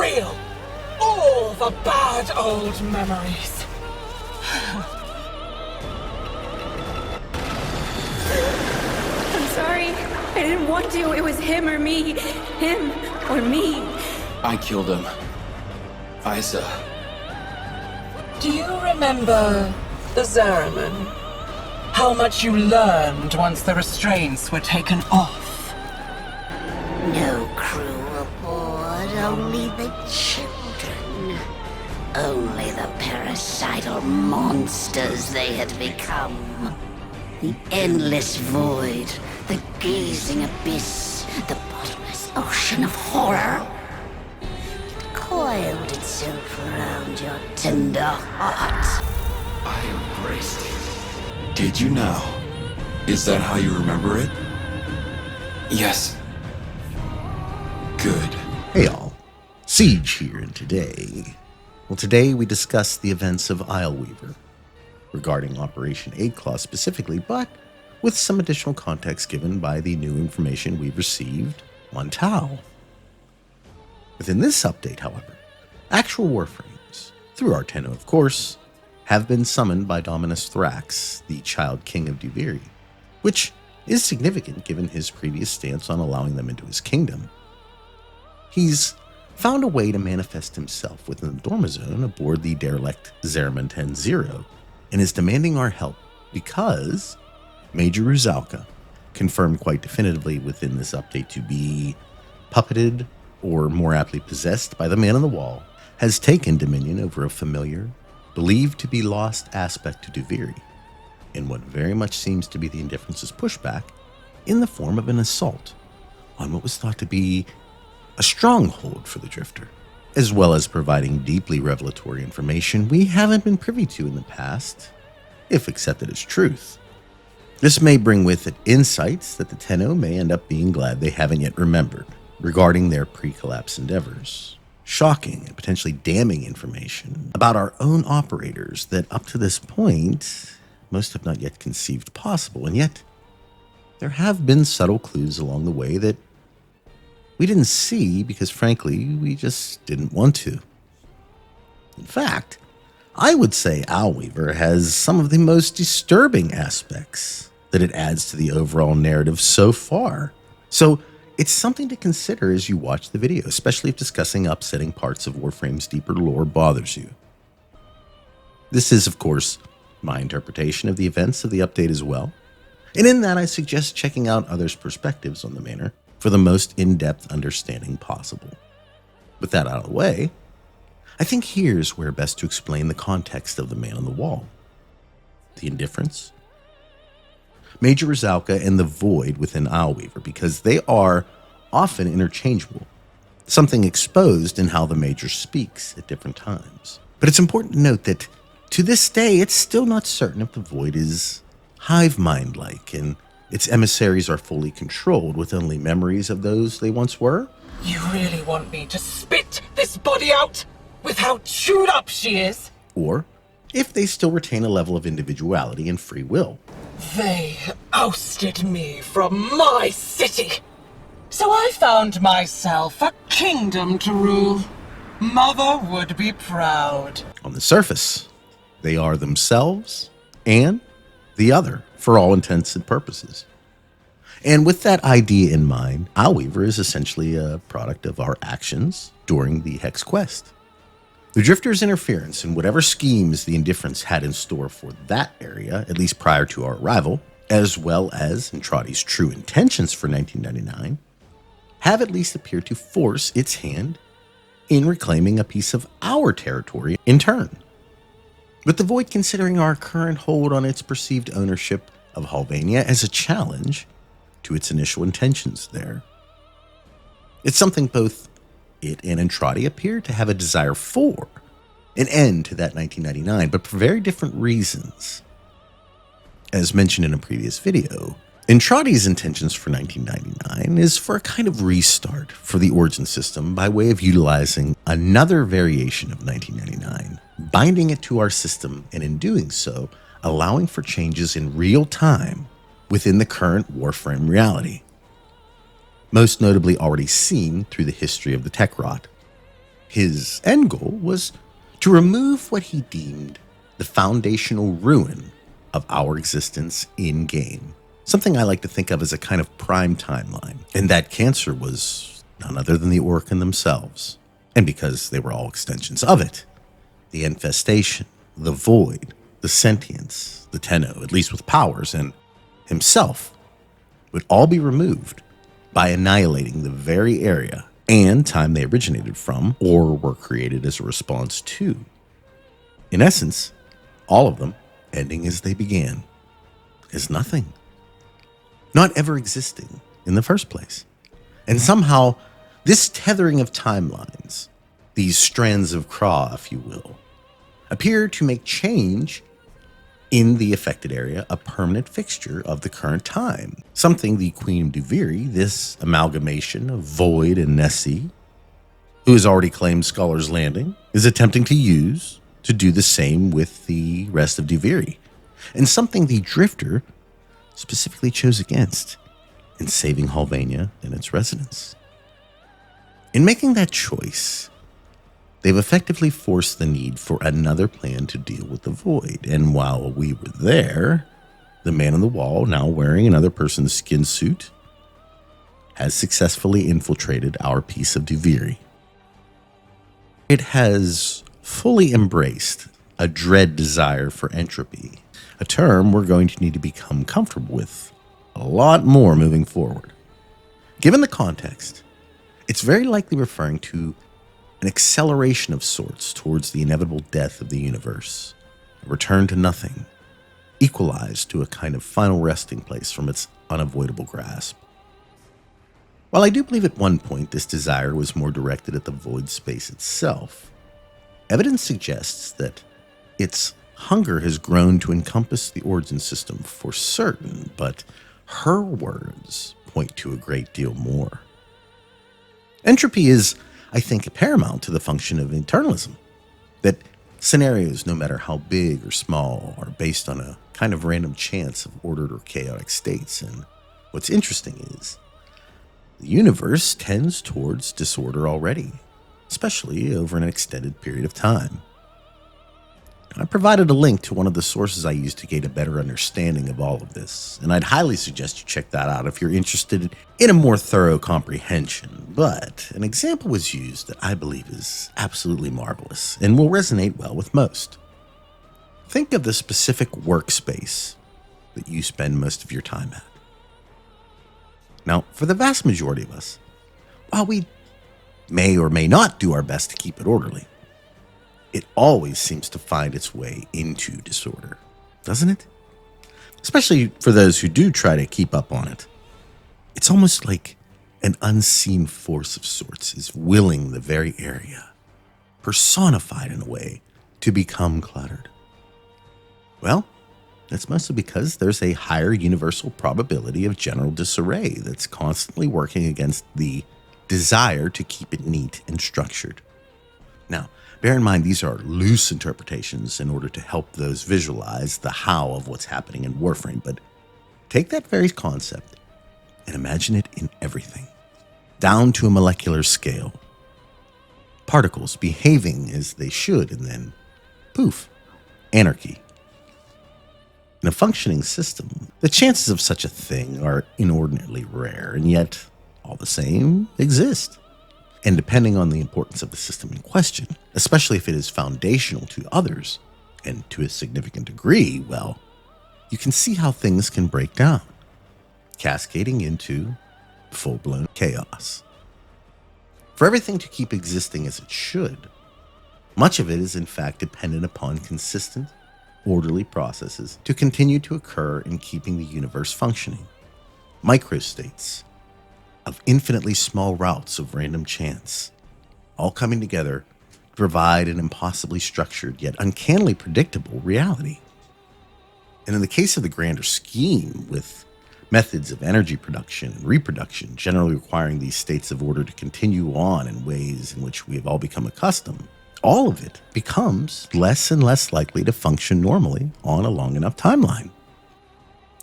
real. All the bad old memories. I'm sorry. I didn't want to. It was him or me. Him or me. I killed him. Isa. Do you remember the zariman? How much you learned once the restraints were taken off? No crew aboard, only the children. Only the parasital monsters they had become. The endless void, the gazing abyss, the bottomless ocean of horror. It coiled itself around your tender heart. I embraced it. Did you now? Is that how you remember it? Yes. Good. Hey all, Siege here, and today we discuss the events of Isleweaver, regarding Operation Aid Claw specifically, but with some additional context given by the new information we've received on Tau. Within this update, however, actual Warframes, through our Tenno of course, have been summoned by Dominus Thrax, the Child King of Duviri, which is significant given his previous stance on allowing them into his kingdom. He's found a way to manifest himself within the Dormizone aboard the derelict Zariman 10-0, and is demanding our help because Major Ruzalka, confirmed quite definitively within this update to be puppeted, or more aptly possessed by the Man on the Wall, has taken dominion over a familiar, believed to be lost aspect to Duviri, in what very much seems to be the Indifference's pushback in the form of an assault on what was thought to be a stronghold for the Drifter, as well as providing deeply revelatory information we haven't been privy to in the past, if accepted as truth. This may bring with it insights that the Tenno may end up being glad they haven't yet remembered regarding their pre-collapse endeavors. Shocking and potentially damning information about our own operators that up to this point most have not yet conceived possible, and yet there have been subtle clues along the way that we didn't see because frankly we just didn't want to. In fact, I would say Isleweaver has some of the most disturbing aspects that it adds to the overall narrative so far. So it's something to consider as you watch the video, especially if discussing upsetting parts of Warframe's deeper lore bothers you. This is, of course, my interpretation of the events of the update as well, and in that I suggest checking out others' perspectives on the matter for the most in-depth understanding possible. With that out of the way, I think here's where best to explain the context of the Man on the Wall, the Indifference, Major Ruzalka, and the Void within Isleweaver, because they are often interchangeable, something exposed in how the Major speaks at different times. But it's important to note that to this day, it's still not certain if the Void is hive mind-like and its emissaries are fully controlled with only memories of those they once were. You really want me to spit this body out with how chewed up she is? Or if they still retain a level of individuality and free will. They ousted me from my city, so I found myself a kingdom to rule. Mother would be proud. On the surface, they are themselves and the other for all intents and purposes. And with that idea in mind, Isleweaver is essentially a product of our actions during the Hex quest. The Drifter's interference in whatever schemes the Indifference had in store for that area, at least prior to our arrival, as well as Entradi's true intentions for 1999, have at least appeared to force its hand in reclaiming a piece of our territory in turn. With the Void considering our current hold on its perceived ownership of Halvania as a challenge to its initial intentions there. It's something both it and Entradi appear to have a desire for, an end to that 1999, but for very different reasons. As mentioned in a previous video, Entradi's intentions for 1999 is for a kind of restart for the Origin system by way of utilizing another variation of 1999, binding it to our system, and in doing so, allowing for changes in real time within the current Warframe reality. Most notably already seen through the history of the tech rot. His end goal was to remove what he deemed the foundational ruin of our existence in-game. Something I like to think of as a kind of prime timeline. And that cancer was none other than the orokin themselves. And because they were all extensions of it. The infestation, the void, the sentience, the Tenno, at least with powers, and himself would all be removed by annihilating the very area and time they originated from or were created as a response to. In essence, all of them ending as they began, as nothing. Not ever existing in the first place. And somehow, this tethering of timelines, these strands of Kra, if you will, appear to make change in the affected area a permanent fixture of the current time. Something the Queen of Duviri, this amalgamation of Void and Neci, who has already claimed Scholar's Landing, is attempting to use to do the same with the rest of Duviri. And something the Drifter specifically chose against in saving Halvania and its residents. In making that choice, they've effectively forced the need for another plan to deal with the void. And while we were there, the man on the wall, now wearing another person's skin suit, has successfully infiltrated our piece of Duviri. It has fully embraced a dread desire for entropy, a term we're going to need to become comfortable with a lot more moving forward. Given the context, it's very likely referring to an acceleration of sorts towards the inevitable death of the universe, a return to nothing, equalized to a kind of final resting place from its unavoidable grasp. While I do believe at one point this desire was more directed at the void space itself, evidence suggests that its hunger has grown to encompass the origin system for certain, but her words point to a great deal more. Entropy is, I think, paramount to the function of eternalism, that scenarios, no matter how big or small, are based on a kind of random chance of ordered or chaotic states. And what's interesting is the universe tends towards disorder already, especially over an extended period of time. I provided a link to one of the sources I used to gain a better understanding of all of this, and I'd highly suggest you check that out if you're interested in a more thorough comprehension. But an example was used that I believe is absolutely marvelous and will resonate well with most. Think of the specific workspace that you spend most of your time at. Now, for the vast majority of us, while we may or may not do our best to keep it orderly, it always seems to find its way into disorder, doesn't it? Especially for those who do try to keep up on it. It's almost like an unseen force of sorts is willing the very area, personified in a way, to become cluttered. Well, that's mostly because there's a higher universal probability of general disarray that's constantly working against the desire to keep it neat and structured. Now, bear in mind, these are loose interpretations in order to help those visualize the how of what's happening in Warframe, but take that very concept and imagine it in everything, down to a molecular scale. Particles behaving as they should, and then, poof, anarchy. In a functioning system, the chances of such a thing are inordinately rare, and yet, all the same, exist. And depending on the importance of the system in question, especially if it is foundational to others, and to a significant degree, well, you can see how things can break down, cascading into full-blown chaos. For everything to keep existing as it should, much of it is in fact dependent upon consistent, orderly processes to continue to occur in keeping the universe functioning. Microstates of infinitely small routes of random chance, all coming together to provide an impossibly structured yet uncannily predictable reality. And in the case of the grander scheme, with methods of energy production and reproduction generally requiring these states of order to continue on in ways in which we have all become accustomed, all of it becomes less and less likely to function normally on a long enough timeline.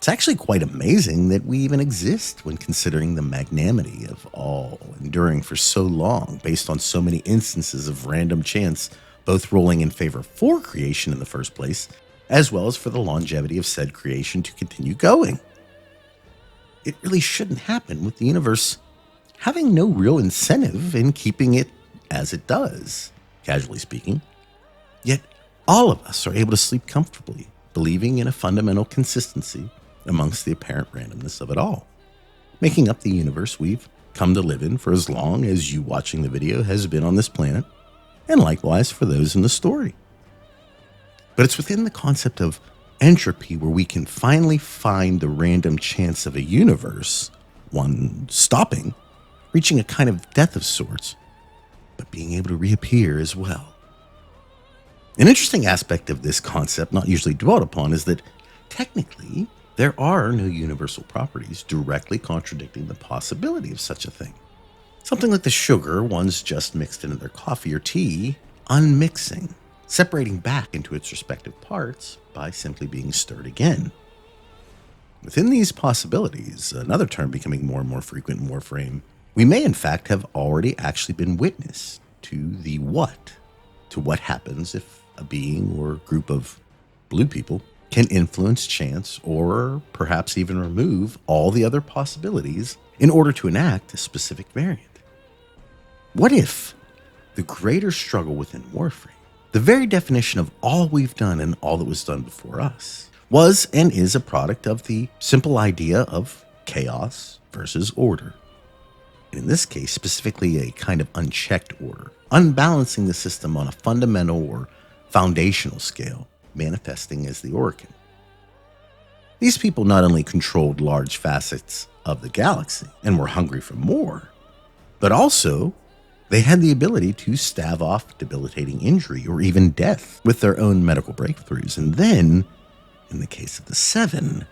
It's actually quite amazing that we even exist when considering the magnanimity of all enduring for so long based on so many instances of random chance, both rolling in favor for creation in the first place, as well as for the longevity of said creation to continue going. It really shouldn't happen with the universe having no real incentive in keeping it as it does, casually speaking. Yet all of us are able to sleep comfortably, believing in a fundamental consistency amongst the apparent randomness of it all, making up the universe we've come to live in for as long as you watching the video has been on this planet, and likewise for those in the story. But it's within the concept of entropy where we can finally find the random chance of a universe, one stopping, reaching a kind of death of sorts, but being able to reappear as well. An interesting aspect of this concept not usually dwelt upon is that technically there are no universal properties directly contradicting the possibility of such a thing. Something like the sugar one's just mixed into their coffee or tea, unmixing, separating back into its respective parts by simply being stirred again. Within these possibilities, another term becoming more and more frequent in Warframe, we may in fact have already actually been witness to the what, to what happens if a being or group of blue people can influence chance or perhaps even remove all the other possibilities in order to enact a specific variant. What if the greater struggle within Warframe, the very definition of all we've done and all that was done before us, was and is a product of the simple idea of chaos versus order? And in this case, specifically a kind of unchecked order, unbalancing the system on a fundamental or foundational scale, manifesting as the orokin. These people not only controlled large facets of the galaxy and were hungry for more, but also they had the ability to stave off debilitating injury or even death with their own medical breakthroughs. And then, in the case of the Seven,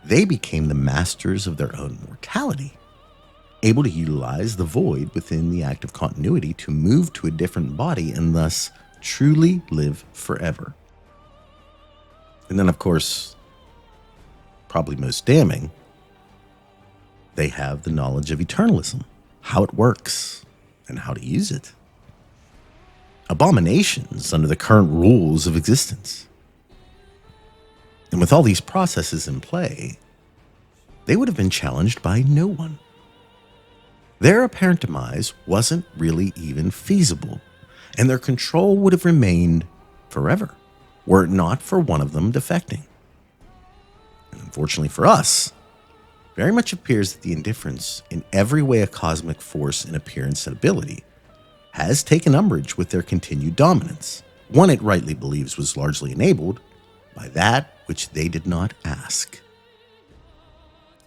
they became the masters of their own mortality, able to utilize the void within the act of continuity to move to a different body and thus truly live forever. And then, of course, probably most damning, they have the knowledge of eternalism, how it works, and how to use it. Abominations under the current rules of existence. And with all these processes in play, they would have been challenged by no one. Their apparent demise wasn't really even feasible, and their control would have remained forever, were it not for one of them defecting. And unfortunately for us, very much appears that the Indifference, in every way a cosmic force in appearance and ability, has taken umbrage with their continued dominance, one it rightly believes was largely enabled by that which they did not ask.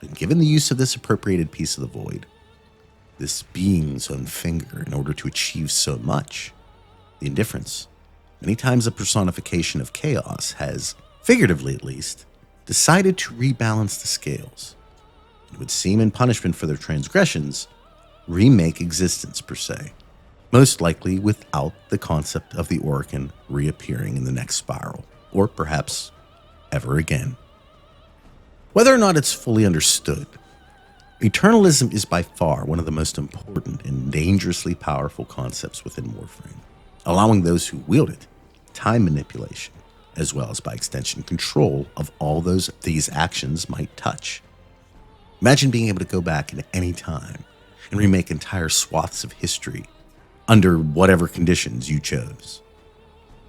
And given the use of this appropriated piece of the void, this being's own finger, in order to achieve so much, the Indifference, many times a personification of chaos, has, figuratively at least, decided to rebalance the scales. It would seem in punishment for their transgressions, remake existence per se, most likely without the concept of the orokin reappearing in the next spiral, or perhaps ever again. Whether or not it's fully understood, eternalism is by far one of the most important and dangerously powerful concepts within Warframe, allowing those who wield it time manipulation, as well as by extension control of all these actions might touch. Imagine being able to go back at any time and remake entire swaths of history under whatever conditions you chose,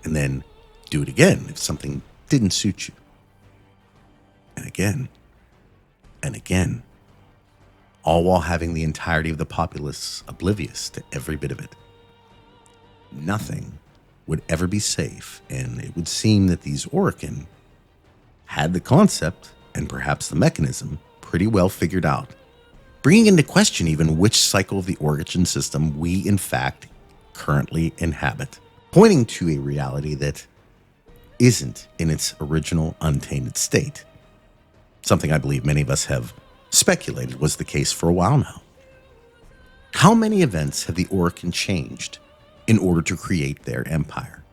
and then do it again if something didn't suit you. And again, and again, all while having the entirety of the populace oblivious to every bit of it. Nothing would ever be safe, and it would seem that these orokin had the concept and perhaps the mechanism pretty well figured out, bringing into question even which cycle of the origin system we in fact currently inhabit, pointing to a reality that isn't in its original untainted state, something I believe many of us have speculated was the case for a while now. How many events have the orokin changed in order to create their empire?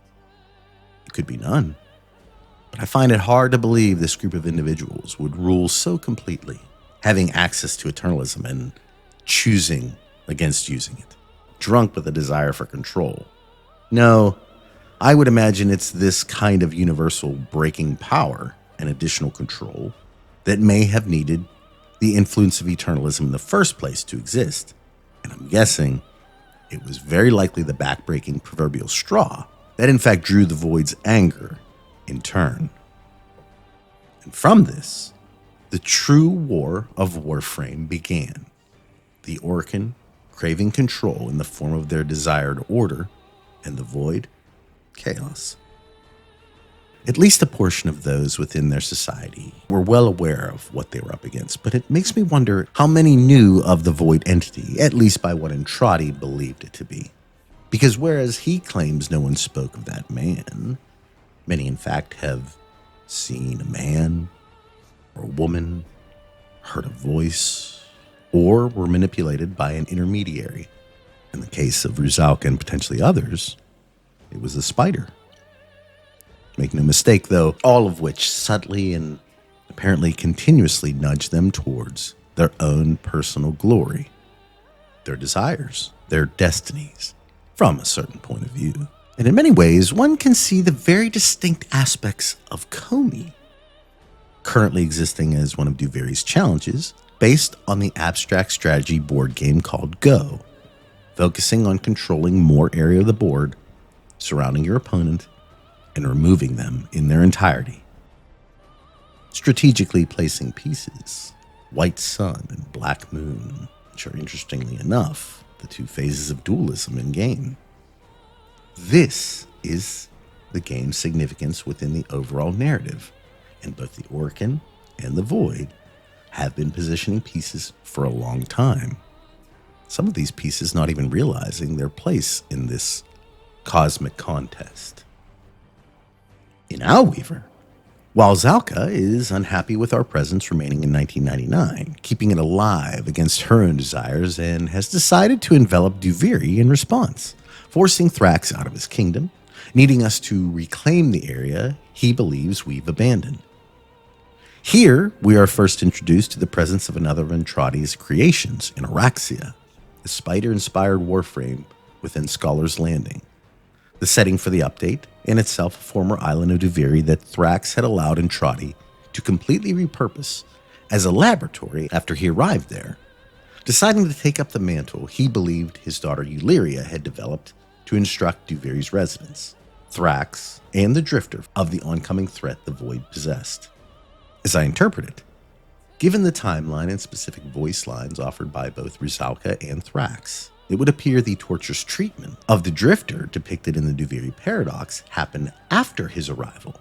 It could be none. But I find it hard to believe this group of individuals would rule so completely, having access to eternalism and choosing against using it, drunk with a desire for control. No, I would imagine it's this kind of universal breaking power and additional control that may have needed the influence of eternalism in the first place to exist. And I'm guessing it was very likely the backbreaking proverbial straw that in fact drew the Void's anger in turn. And from this, the true war of Warframe began. The orokin craving control in the form of their desired order, and the Void, chaos. At least a portion of those within their society were well aware of what they were up against, but it makes me wonder how many knew of the Void entity, at least by what Entrati believed it to be. Because whereas he claims no one spoke of that man, many in fact have seen a man or a woman, heard a voice, or were manipulated by an intermediary. In the case of Rusalka and potentially others, it was a spider. Make no mistake, though, all of which subtly and apparently continuously nudge them towards their own personal glory, their desires, their destinies, from a certain point of view. And in many ways, one can see the very distinct aspects of Komi, currently existing as one of Duveri's challenges, based on the abstract strategy board game called Go, focusing on controlling more area of the board, surrounding your opponent, and removing them in their entirety. Strategically placing pieces, White Sun and Black Moon, which are interestingly enough the two phases of dualism in game. This is the game's significance within the overall narrative, and both the orokin and the Void have been positioning pieces for a long time. Some of these pieces not even realizing their place in this cosmic contest. In Isleweaver, while Zalka is unhappy with our presence remaining in 1999, keeping it alive against her own desires, and has decided to envelop Duveri in response, forcing Thrax out of his kingdom, needing us to reclaim the area he believes we've abandoned. Here, we are first introduced to the presence of another of Entrati's creations in Araxia, a spider-inspired warframe within Scholar's Landing. The setting for the update, in itself a former island of Duveri that Thrax had allowed Entrati to completely repurpose as a laboratory after he arrived there, deciding to take up the mantle he believed his daughter Euleria had developed to instruct Duveri's residents, Thrax, and the Drifter of the oncoming threat the Void possessed. As I interpret it, given the timeline and specific voice lines offered by both Rusalka and Thrax, it would appear the torturous treatment of the Drifter depicted in the Duveri paradox happened after his arrival.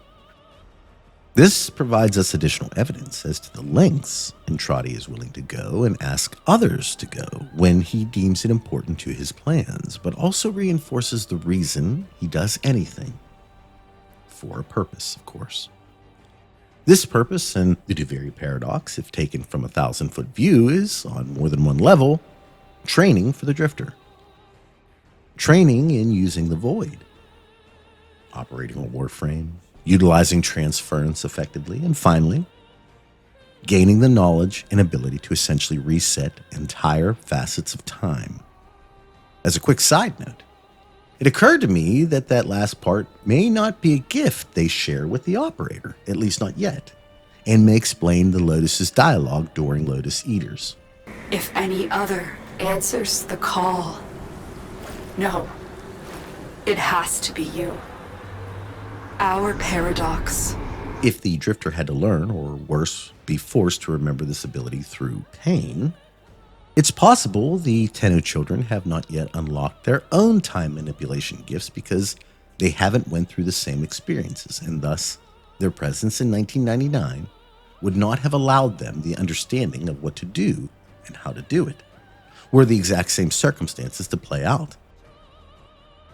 This provides us additional evidence as to the lengths Entrati is willing to go and ask others to go when he deems it important to his plans, but also reinforces the reason he does anything. For a purpose, of course. This purpose and the Duveri paradox, if taken from a 1,000-foot view, is, on more than one level, training for the Drifter. Training in using the Void. Operating a warframe, utilizing transference effectively, and finally, gaining the knowledge and ability to essentially reset entire facets of time. As a quick side note, it occurred to me that that last part may not be a gift they share with the operator, at least not yet, and may explain the Lotus's dialogue during Lotus Eaters. If any other answers the call, no, it has to be you. Our paradox. If the Drifter had to learn, or worse, be forced to remember this ability through pain, it's possible the Tenno children have not yet unlocked their own time manipulation gifts because they haven't went through the same experiences, and thus their presence in 1999 would not have allowed them the understanding of what to do and how to do it, were the exact same circumstances to play out.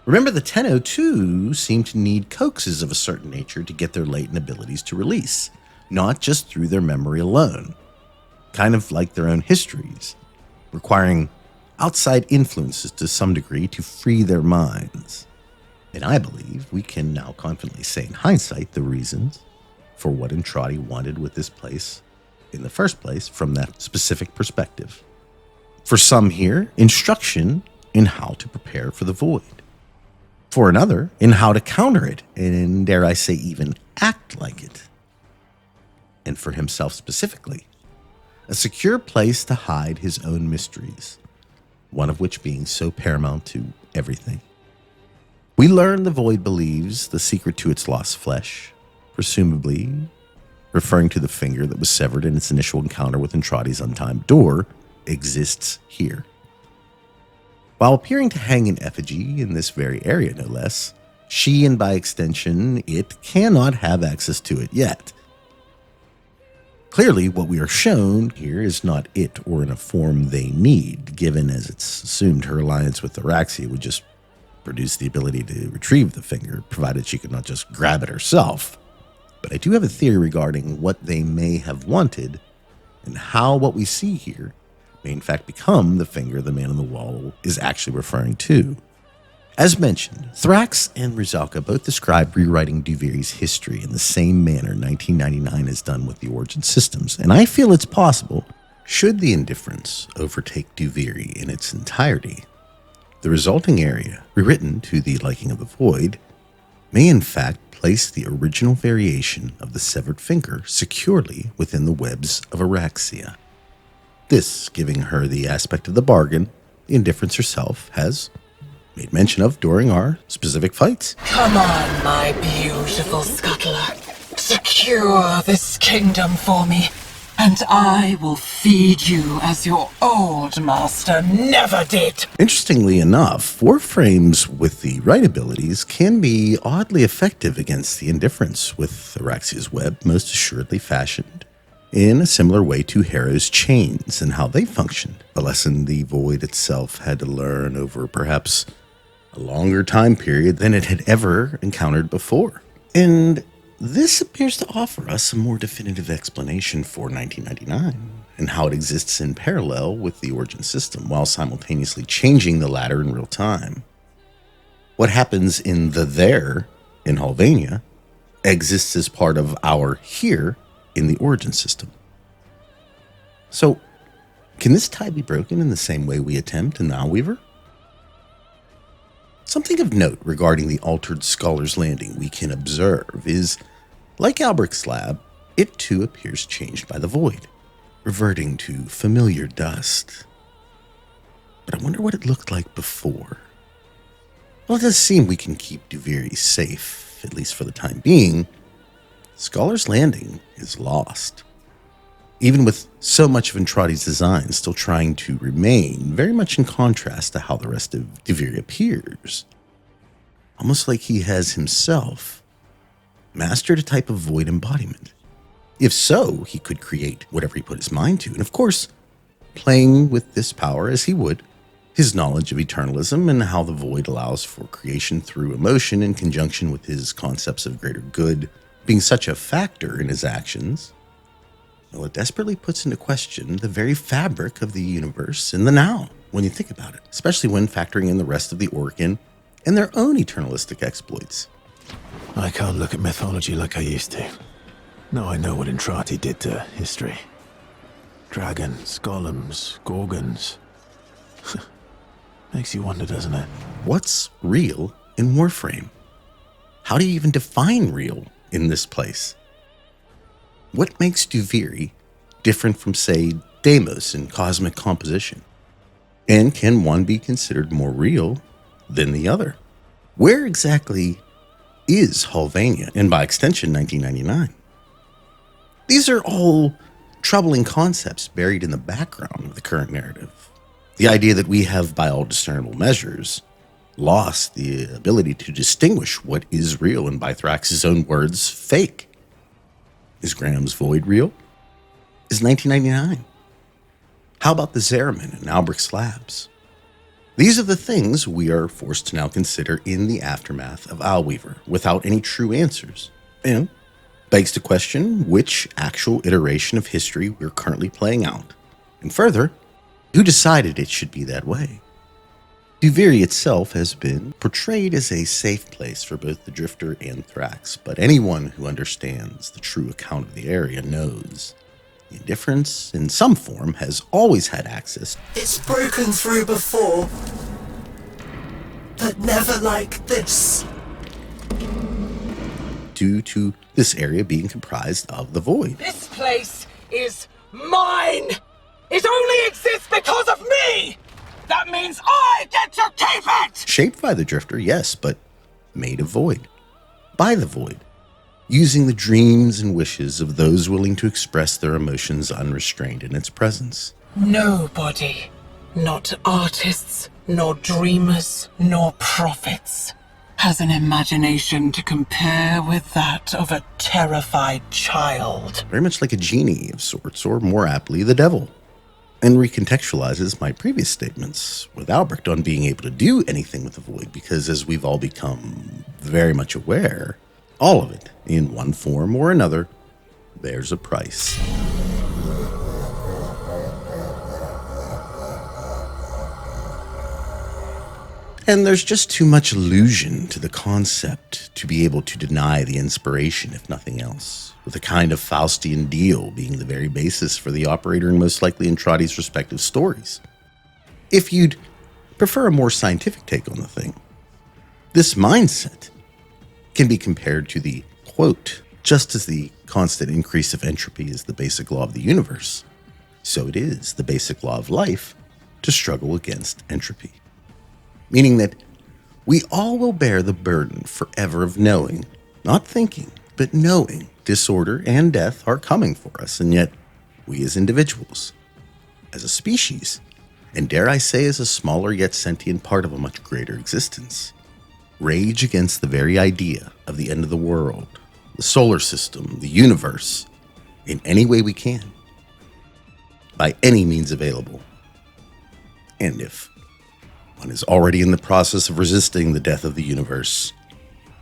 Remember, the Tenno too seem to need coaxes of a certain nature to get their latent abilities to release, not just through their memory alone, kind of like their own histories, requiring outside influences to some degree to free their minds. And I believe we can now confidently say in hindsight the reasons for what Entrati wanted with this place in the first place from that specific perspective. For some here, instruction in how to prepare for the void. For another, in how to counter it, and dare I say even act like it. And for himself specifically, a secure place to hide his own mysteries, one of which being so paramount to everything. We learn the void believes the secret to its lost flesh, presumably referring to the finger that was severed in its initial encounter with Entrati's untimed door, exists here. While appearing to hang in effigy in this very area, no less, she, and by extension, it, cannot have access to it yet. Clearly, what we are shown here is not it or in a form they need, given as it's assumed her alliance with Araxia would just produce the ability to retrieve the finger, provided she could not just grab it herself. But I do have a theory regarding what they may have wanted and how what we see here may in fact become the finger the man on the wall is actually referring to. As mentioned, Thrax and Rusalka both describe rewriting Duviri's history in the same manner 1999 has done with the Origin systems, and I feel it's possible, should the Indifference overtake Duviri in its entirety, the resulting area, rewritten to the liking of the Void, may in fact place the original variation of the severed finger securely within the webs of Araxia. This giving her the aspect of the bargain the Indifference herself has made mention of during our specific fights. Come on, my beautiful scuttler. Secure this kingdom for me, and I will feed you as your old master never did. Interestingly enough, Warframes with the right abilities can be oddly effective against the Indifference, with Araxia's web most assuredly fashioned in a similar way to Harrow's chains and how they functioned, a lesson the Void itself had to learn over perhaps a longer time period than it had ever encountered before. And this appears to offer us a more definitive explanation for 1999 and how it exists in parallel with the Origin system while simultaneously changing the latter in real time. What happens in the there in Halvania exists as part of our here in the Origin system. So, can this tie be broken in the same way we attempt in the Isleweaver? Something of note regarding the altered Scholar's Landing we can observe is, like Albrecht's lab, it too appears changed by the Void, reverting to familiar dust. But I wonder what it looked like before. Well, it does seem we can keep Duviri safe, at least for the time being. Scholar's Landing is lost, even with so much of Entrati's design still trying to remain very much in contrast to how the rest of Duviri appears. Almost like he has himself mastered a type of void embodiment. If so, he could create whatever he put his mind to, and of course, playing with this power as he would, his knowledge of eternalism and how the void allows for creation through emotion in conjunction with his concepts of greater good being such a factor in his actions, well, it desperately puts into question the very fabric of the universe in the now, when you think about it, especially when factoring in the rest of the orokin and their own eternalistic exploits. I can't look at mythology like I used to. Now I know what Entrati did to history. Dragons, golems, gorgons. Makes you wonder, doesn't it? What's real in Warframe? How do you even define real in this place? What makes Duviri different from, say, Deimos in cosmic composition? And can one be considered more real than the other? Where exactly is Halvania, and by extension 1999? These are all troubling concepts buried in the background of the current narrative. The idea that we have, by all discernible measures, lost the ability to distinguish what is real and, by Thrax's own words, fake. Is Graham's Void real? Is 1999? How about the Zariman and Albrecht's labs? These are the things we are forced to now consider in the aftermath of Isleweaver, without any true answers, and begs to question which actual iteration of history we're currently playing out. And further, who decided it should be that way? Duviri itself has been portrayed as a safe place for both the Drifter and Thrax, but anyone who understands the true account of the area knows the Indifference, in some form, has always had access. It's broken through before, but never like this. Due to this area being comprised of the Void. This place is mine! It only exists because of me! That means I get to keep it! Shaped by the Drifter, yes, but made of Void. By the Void. Using the dreams and wishes of those willing to express their emotions unrestrained in its presence. Nobody, not artists, nor dreamers, nor prophets, has an imagination to compare with that of a terrified child. Very much like a genie of sorts, or more aptly, the devil. And recontextualizes my previous statements with Albrecht on being able to do anything with the Void, because as we've all become very much aware, all of it, in one form or another, bears a price. And there's just too much illusion to the concept to be able to deny the inspiration, if nothing else, with a kind of Faustian deal being the very basis for the operator and most likely Entradi's respective stories. If you'd prefer a more scientific take on the thing, this mindset can be compared to the, quote, just as the constant increase of entropy is the basic law of the universe, so it is the basic law of life to struggle against entropy. Meaning that we all will bear the burden forever of knowing, not thinking, but knowing disorder and death are coming for us, and yet we as individuals, as a species, and dare I say as a smaller yet sentient part of a much greater existence, rage against the very idea of the end of the world, the solar system, the universe, in any way we can, by any means available. And if one is already in the process of resisting the death of the universe,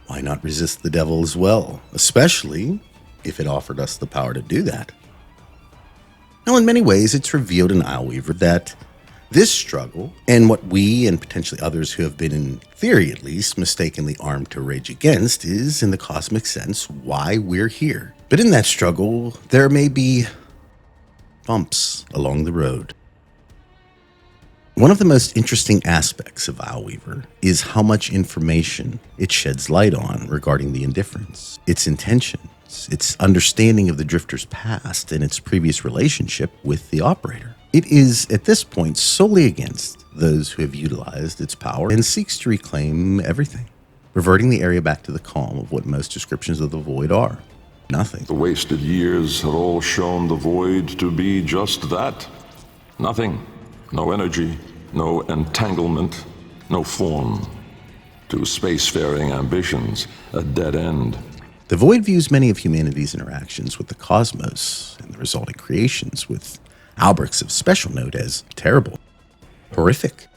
why not resist the devil as well, especially if it offered us the power to do that? Now, in many ways, it's revealed in Isleweaver that this struggle, and what we and potentially others who have been, in theory at least, mistakenly armed to rage against, is, in the cosmic sense, why we're here. But in that struggle, there may be bumps along the road. One of the most interesting aspects of Isleweaver is how much information it sheds light on regarding the Indifference, its intentions, its understanding of the Drifter's past, and its previous relationship with the Operator. It is, at this point, solely against those who have utilized its power and seeks to reclaim everything, reverting the area back to the calm of what most descriptions of the Void are. Nothing. The wasted years have all shown the Void to be just that. Nothing. No energy, no entanglement, no form. To spacefaring ambitions, a dead end. The Void views many of humanity's interactions with the cosmos and the resulting creations, with Albrecht's of special note, as terrible, horrific,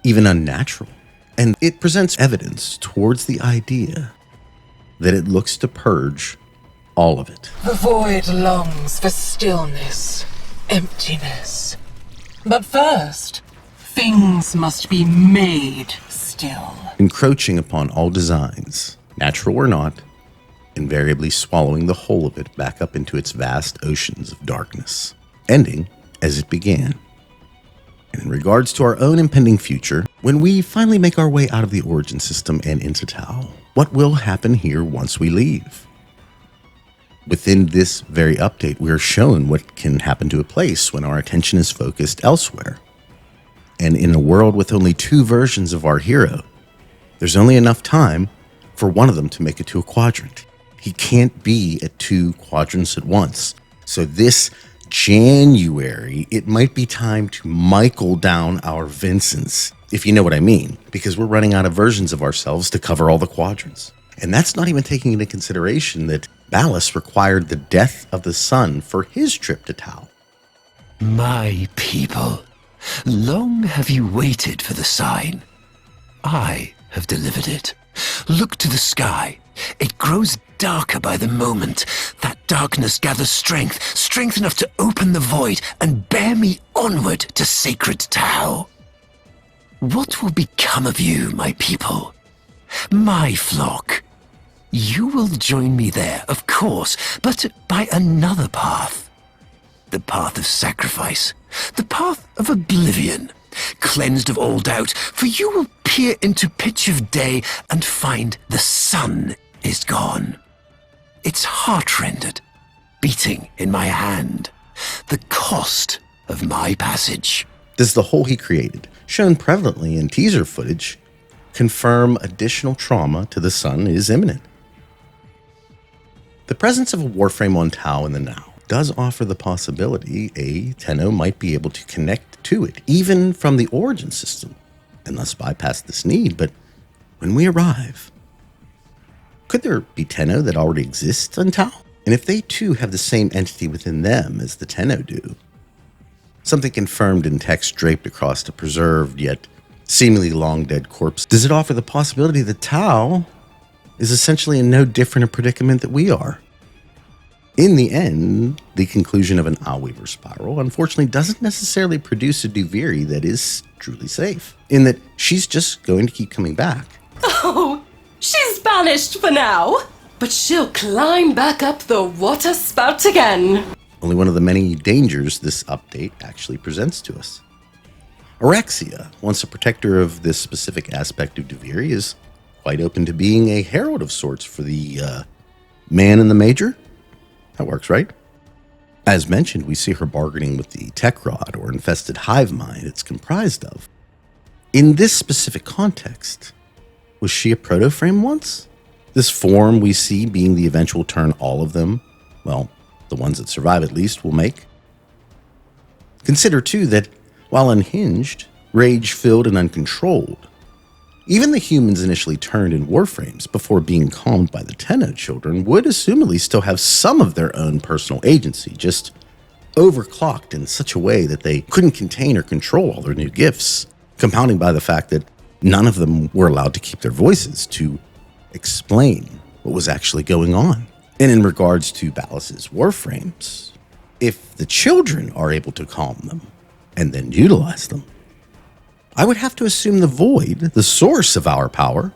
even unnatural. And it presents evidence towards the idea that it looks to purge all of it. The Void longs for stillness, emptiness. But first, things must be made still. Encroaching upon all designs, natural or not, invariably swallowing the whole of it back up into its vast oceans of darkness, ending as it began. And in regards to our own impending future, when we finally make our way out of the origin system and into Tau, what will happen here once we leave? Within this very update, we are shown what can happen to a place when our attention is focused elsewhere. And in a world with only two versions of our hero, there's only enough time for one of them to make it to a quadrant. He can't be at two quadrants at once. So this January, it might be time to Michael down our Vincents, if you know what I mean, because we're running out of versions of ourselves to cover all the quadrants. And that's not even taking into consideration that Ballas required the death of the sun for his trip to Tau. My people, long have you waited for the sign. I have delivered it. Look to the sky. It grows darker by the moment. That darkness gathers strength, strength enough to open the void and bear me onward to sacred Tau. What will become of you, my people? My flock? You will join me there, of course, but by another path. The path of sacrifice. The path of oblivion. Cleansed of all doubt, for you will peer into pitch of day and find the sun is gone. Its heart-rendered, beating in my hand. The cost of my passage. Does the hole he created, shown prevalently in teaser footage, confirm additional trauma to the sun is imminent? The presence of a Warframe on Tau in the now does offer the possibility a Tenno might be able to connect to it, even from the origin system, and thus bypass this need. But when we arrive, could there be Tenno that already exists on Tau? And if they too have the same entity within them as the Tenno do, something confirmed in text draped across a preserved yet seemingly long-dead corpse, does it offer the possibility that Tau is essentially in no different a predicament that we are? In the end, the conclusion of an Isleweaver spiral unfortunately doesn't necessarily produce a Duviri that is truly safe, in that she's just going to keep coming back. Oh, she's banished for now, but she'll climb back up the water spout again. Only one of the many dangers this update actually presents to us. Orexia, once a protector of this specific aspect of Duviri, is quite open to being a herald of sorts for the man in the major. That works, right? As mentioned, we see her bargaining with the tech rod or infested hive mind it's comprised of. In this specific context, was she a protoframe once? This form we see being the eventual turn all of them, well, the ones that survive at least, will make. Consider too that while unhinged, rage-filled, and uncontrolled, even the humans initially turned in Warframes before being calmed by the Tenno children would assumedly still have some of their own personal agency, just overclocked in such a way that they couldn't contain or control all their new gifts, compounding by the fact that none of them were allowed to keep their voices to explain what was actually going on. And in regards to Ballas's Warframes, if the children are able to calm them and then utilize them, I would have to assume the Void, the source of our power,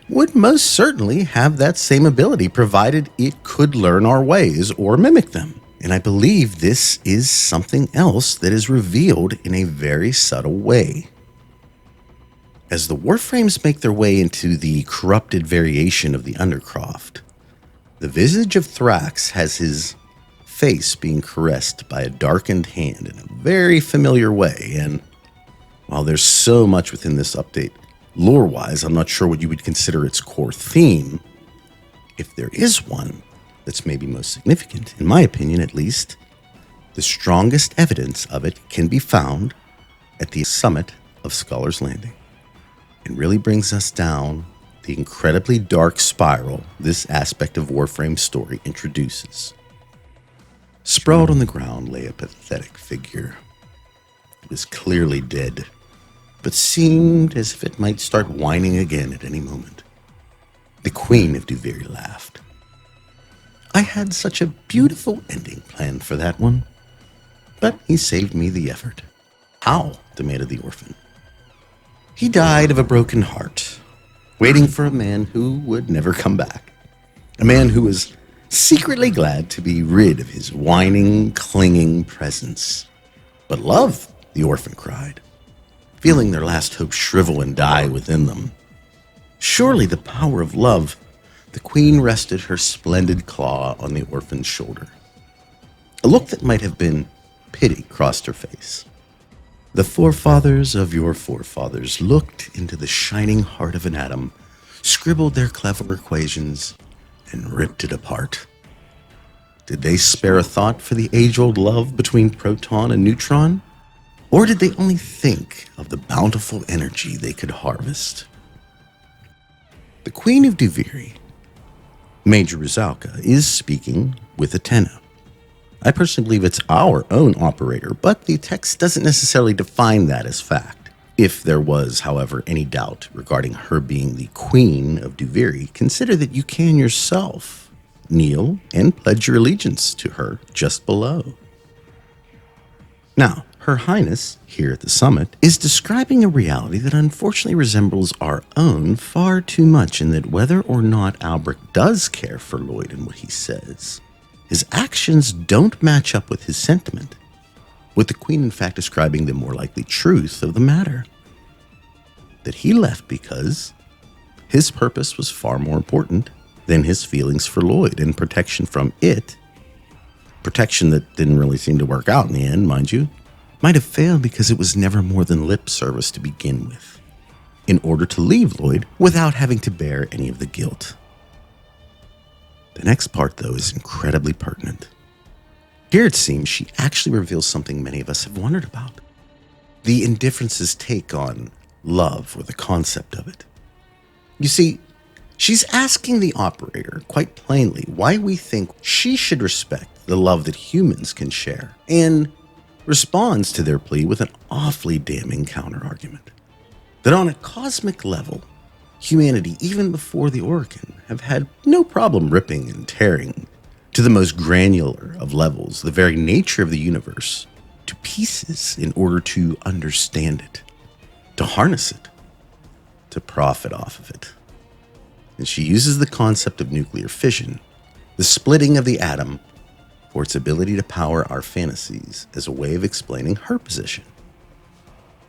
would most certainly have that same ability, provided it could learn our ways or mimic them. And I believe this is something else that is revealed in a very subtle way. As the Warframes make their way into the corrupted variation of the Undercroft, the visage of Thrax has his face being caressed by a darkened hand in a very familiar way, and while there's so much within this update, lore-wise, I'm not sure what you would consider its core theme. If there is one that's maybe most significant, in my opinion at least, the strongest evidence of it can be found at the summit of Scholar's Landing. It really brings us down the incredibly dark spiral this aspect of Warframe's story introduces. Sprawled on the ground lay a pathetic figure. It was clearly dead, but seemed as if it might start whining again at any moment. The Queen of Duviri laughed. I had such a beautiful ending planned for that one, but he saved me the effort. How? Demanded the orphan. He died of a broken heart, waiting for a man who would never come back. A man who was secretly glad to be rid of his whining, clinging presence. But love, the orphan cried, feeling their last hope shrivel and die within them. Surely the power of love. The queen rested her splendid claw on the orphan's shoulder. A look that might have been pity crossed her face. The forefathers of your forefathers looked into the shining heart of an atom, scribbled their clever equations, and ripped it apart. Did they spare a thought for the age-old love between proton and neutron? Or did they only think of the bountiful energy they could harvest? The Queen of Duviri, Major Rizalka, is speaking with a Tenno. I personally believe it's our own operator, but the text doesn't necessarily define that as fact. If there was, however, any doubt regarding her being the Queen of Duviri, consider that you can yourself kneel and pledge your allegiance to her just below. Now, Her Highness, here at the summit, is describing a reality that unfortunately resembles our own far too much, in that whether or not Albrecht does care for Lloyd and what he says, his actions don't match up with his sentiment, with the Queen in fact describing the more likely truth of the matter. That he left because his purpose was far more important than his feelings for Lloyd and protection from it. Protection that didn't really seem to work out in the end, mind you. Might have failed because it was never more than lip service to begin with, in order to leave Lloyd without having to bear any of the guilt. The next part, though, is incredibly pertinent. Here it seems she actually reveals something many of us have wondered about. The Indifference's take on love, or the concept of it. You see, she's asking the operator, quite plainly, why we think she should respect the love that humans can share, and responds to their plea with an awfully damning counter-argument. That on a cosmic level, humanity, even before the orokin, have had no problem ripping and tearing, to the most granular of levels, the very nature of the universe, to pieces in order to understand it, to harness it, to profit off of it. And she uses the concept of nuclear fission, the splitting of the atom, for its ability to power our fantasies as a way of explaining her position.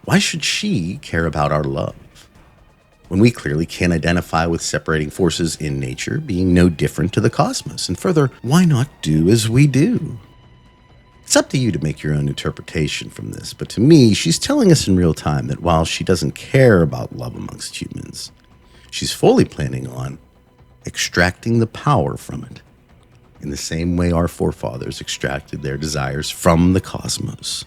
Why should she care about our love, when we clearly can't identify with separating forces in nature being no different to the cosmos? And further, why not do as we do? It's up to you to make your own interpretation from this, but to me, she's telling us in real time that while she doesn't care about love amongst humans, she's fully planning on extracting the power from it, in the same way our forefathers extracted their desires from the cosmos.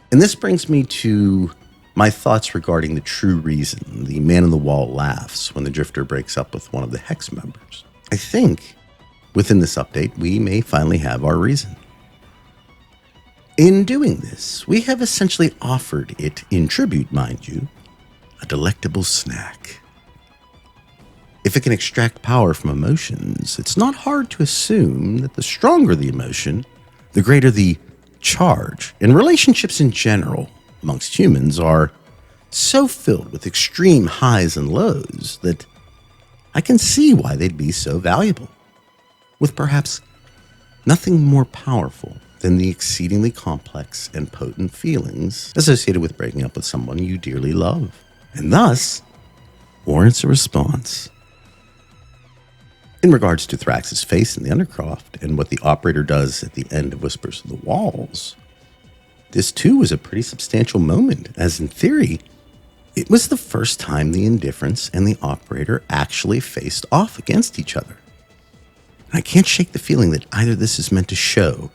And this brings me to my thoughts regarding the true reason the man-in-the-wall laughs when the Drifter breaks up with one of the Hex members. I think, within this update, we may finally have our reason. In doing this, we have essentially offered it, in tribute, mind you, a delectable snack. If it can extract power from emotions, it's not hard to assume that the stronger the emotion, the greater the charge. And relationships in general, amongst humans, are so filled with extreme highs and lows that I can see why they'd be so valuable, with perhaps nothing more powerful than the exceedingly complex and potent feelings associated with breaking up with someone you dearly love, and thus warrants a response. In regards to Thrax's face in the Undercroft and what the operator does at the end of Whispers of the Walls, this too was a pretty substantial moment, as in theory, it was the first time the Indifference and the operator actually faced off against each other. And I can't shake the feeling that either this is meant to show,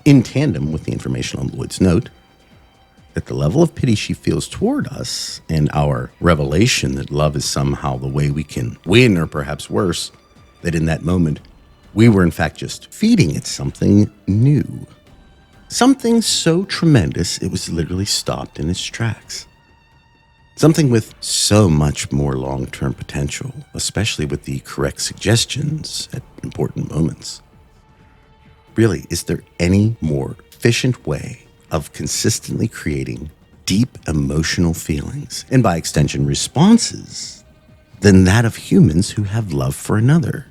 in tandem with the information on Lloyd's note, that the level of pity she feels toward us and our revelation that love is somehow the way we can win, or perhaps worse, that in that moment, we were in fact just feeding it something new. Something so tremendous it was literally stopped in its tracks. Something with so much more long-term potential, especially with the correct suggestions at important moments. Really, is there any more efficient way of consistently creating deep emotional feelings, and by extension responses, than that of humans who have love for another,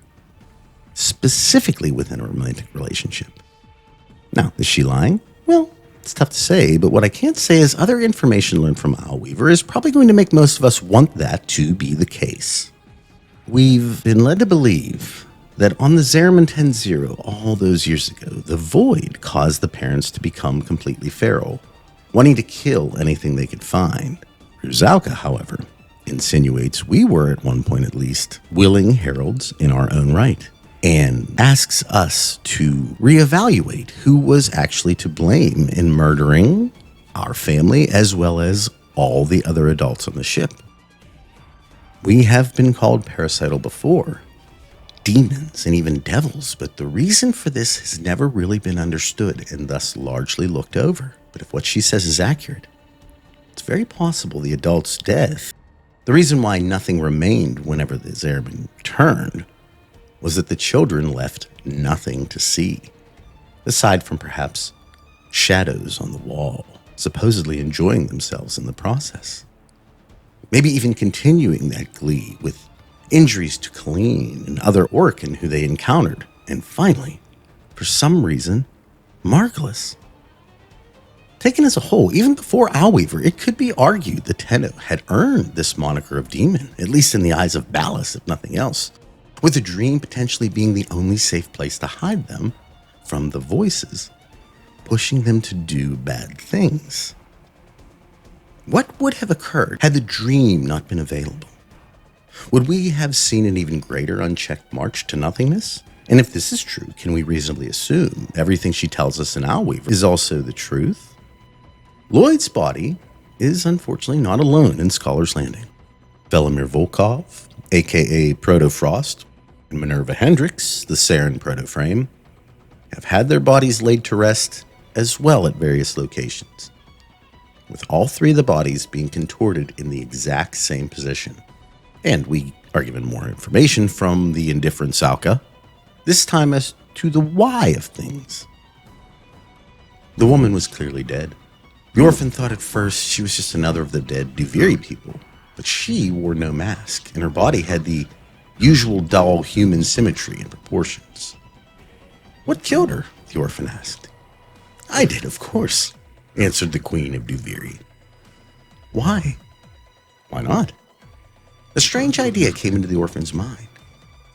specifically within a romantic relationship? Now, is she lying? Well, it's tough to say, but what I can't say is other information learned from Isleweaver is probably going to make most of us want that to be the case. We've been led to believe that on the Zariman 10-0 all those years ago, the Void caused the parents to become completely feral, wanting to kill anything they could find. Ruzalka, however, insinuates we were, at one point at least, willing heralds in our own right, and asks us to reevaluate who was actually to blame in murdering our family as well as all the other adults on the ship. We have been called parasital before, demons and even devils, but the reason for this has never really been understood and thus largely looked over. But if what she says is accurate, it's very possible the adult's death, the reason why nothing remained whenever the Zariman returned, was that the children left nothing to see, aside from perhaps shadows on the wall, supposedly enjoying themselves in the process. Maybe even continuing that glee with injuries to Colleen and other orokin who they encountered. And finally, for some reason, Margulis. Taken as a whole, even before Isleweaver, it could be argued that Tenno had earned this moniker of demon, at least in the eyes of Ballas, if nothing else, with the dream potentially being the only safe place to hide them from the voices, pushing them to do bad things. What would have occurred had the dream not been available? Would we have seen an even greater unchecked march to nothingness? And if this is true, can we reasonably assume everything she tells us in Isleweaver is also the truth? Lloyd's body is unfortunately not alone in Scholar's Landing. Velimir Volkov, aka Protofrost, and Minerva Hendricks, the Saren protoframe, have had their bodies laid to rest as well at various locations, with all three of the bodies being contorted in the exact same position. And we are given more information from the Indifference Alka, this time as to the why of things. The woman was clearly dead. The orphan thought at first she was just another of the dead Duviri people, but she wore no mask, and her body had the usual dull human symmetry and proportions. What killed her? The orphan asked. I did, of course, answered the Queen of Duviri. Why? Why not? A strange idea came into the orphan's mind.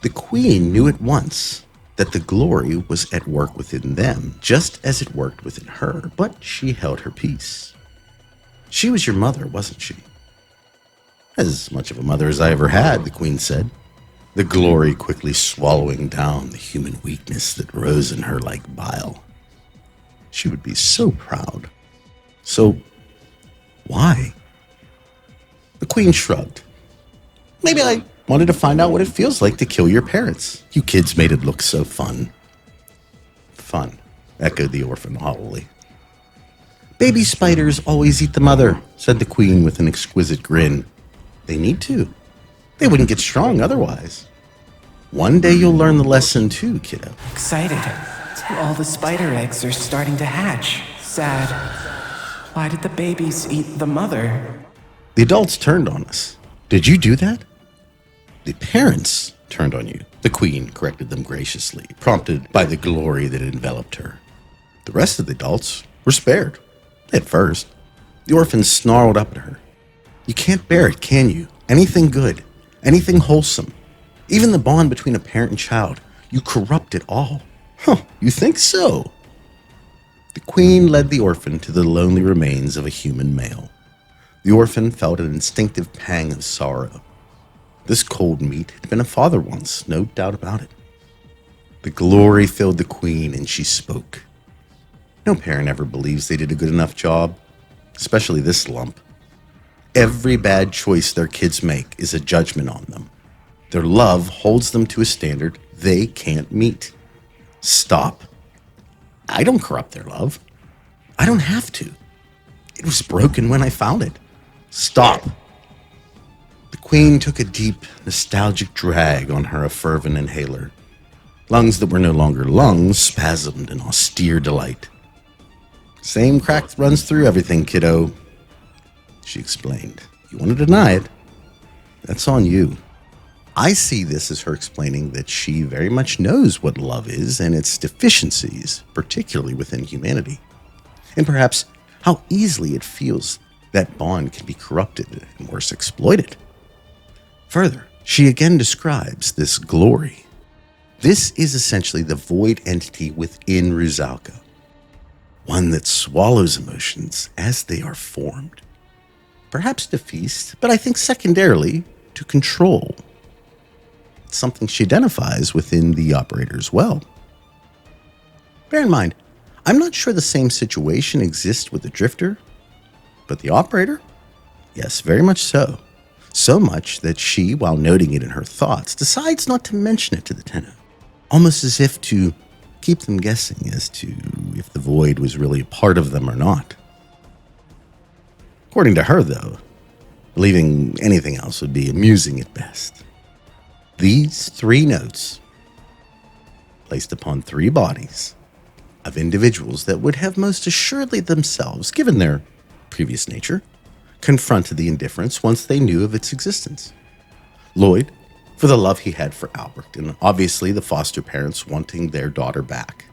The Queen knew at once that the glory was at work within them, just as it worked within her, but she held her peace. She was your mother, wasn't she? As much of a mother as I ever had, the Queen said, the glory quickly swallowing down the human weakness that rose in her like bile. She would be so proud. So, why? The Queen shrugged. Maybe I wanted to find out what it feels like to kill your parents. You kids made it look so fun. Fun, echoed the orphan hollowly. Baby spiders always eat the mother, said the Queen with an exquisite grin. They need to. They wouldn't get strong otherwise. One day you'll learn the lesson too, kiddo. Excited. All the spider eggs are starting to hatch. Sad. Why did the babies eat the mother? The adults turned on us. Did you do that? The parents turned on you. The Queen corrected them graciously, prompted by the glory that enveloped her. The rest of the adults were spared. At first. The orphan snarled up at her. You can't bear it, can you? Anything good, anything wholesome, even the bond between a parent and child, you corrupt it all. Huh, you think so? The Queen led the orphan to the lonely remains of a human male. The orphan felt an instinctive pang of sorrow. This cold meat had been a father once, no doubt about it. The glory filled the Queen and she spoke. No parent ever believes they did a good enough job, especially this lump. Every bad choice their kids make is a judgment on them. Their love holds them to a standard they can't meet. Stop. I don't corrupt their love. I don't have to. It was broken when I found it. Stop. The Queen took a deep, nostalgic drag on her effervescent inhaler. Lungs that were no longer lungs spasmed in austere delight. Same crack runs through everything, kiddo, she explained. You want to deny it? That's on you. I see this as her explaining that she very much knows what love is and its deficiencies, particularly within humanity, and perhaps how easily it feels that bond can be corrupted and worse, exploited. Further, she again describes this glory. This is essentially the void entity within Rusalka, one that swallows emotions as they are formed. Perhaps to feast, but I think secondarily to control. It's something she identifies within the operator as well. Bear in mind, I'm not sure the same situation exists with the drifter, but the operator? Yes, very much so. So much that she, while noting it in her thoughts, decides not to mention it to the Tenno, almost as if to keep them guessing as to if the void was really a part of them or not. According to her, though, believing anything else would be amusing at best. These 3 notes, placed upon 3 bodies, of individuals that would have most assuredly themselves, given their previous nature, confronted the Indifference once they knew of its existence. Lloyd, for the love he had for Albrecht, and obviously the foster parents wanting their daughter back.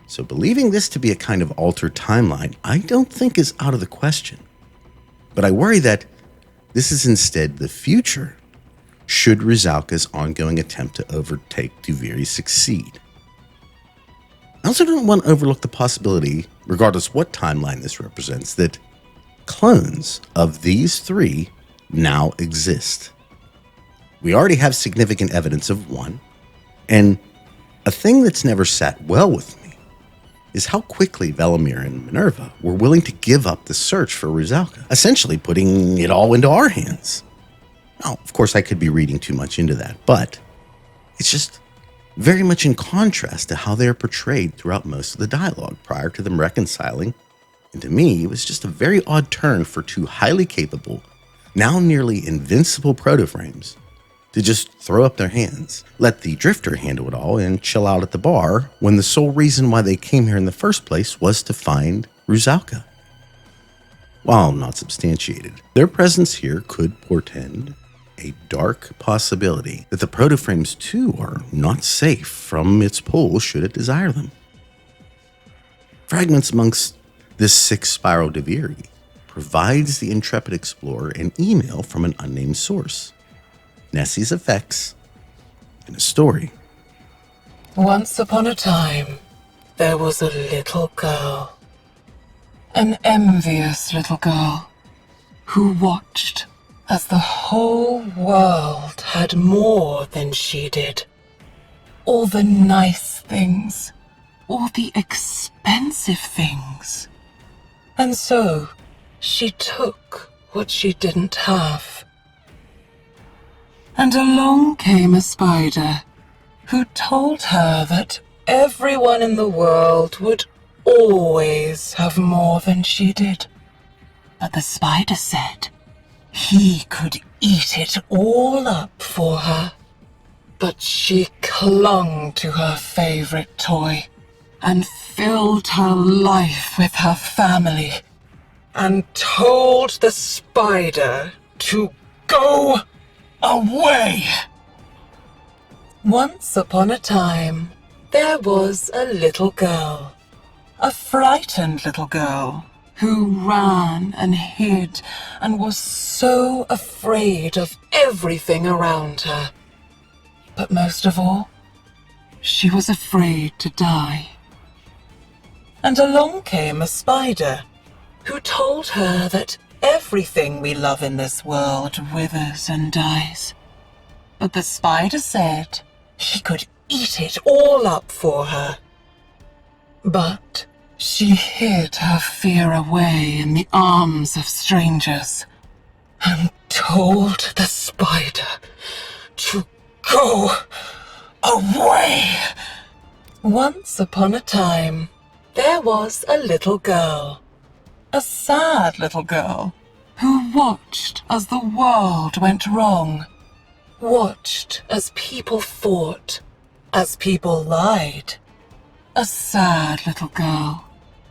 So believing this to be a kind of altered timeline, I don't think is out of the question. But I worry that this is instead the future, should Rusalka's ongoing attempt to overtake Duviri succeed. I also don't want to overlook the possibility, regardless what timeline this represents, that clones of these three now exist. We already have significant evidence of one, and a thing that's never sat well with me is how quickly Velimir and Minerva were willing to give up the search for Rusalka, essentially putting it all into our hands. Now, of course, I could be reading too much into that, but it's just very much in contrast to how they are portrayed throughout most of the dialogue prior to them reconciling. And to me, it was just a very odd turn for two highly capable, now nearly invincible protoframes to just throw up their hands, let the Drifter handle it all, and chill out at the bar when the sole reason why they came here in the first place was to find Rusalka. While not substantiated, their presence here could portend a dark possibility that the protoframes too are not safe from its pull should it desire them. Fragments amongst this sixth spiral Duviri provides the intrepid explorer an email from an unnamed source, Neci's effects, and a story. Once upon a time, there was a little girl. An envious little girl who watched as the whole world had more than she did. All the nice things, all the expensive things. And so, she took what she didn't have. And along came a spider who told her that everyone in the world would always have more than she did. But the spider said he could eat it all up for her. But she clung to her favorite toy and filled her life with her family and told the spider to go away. Once upon a time, there was a little girl, a frightened little girl, who ran and hid and was so afraid of everything around her. But most of all, she was afraid to die. And along came a spider who told her that everything we love in this world withers and dies. But the spider said he could eat it all up for her. But she hid her fear away in the arms of strangers and told the spider to go away. Once upon a time, there was a little girl. A sad little girl who watched as the world went wrong, watched as people fought, as people lied. A sad little girl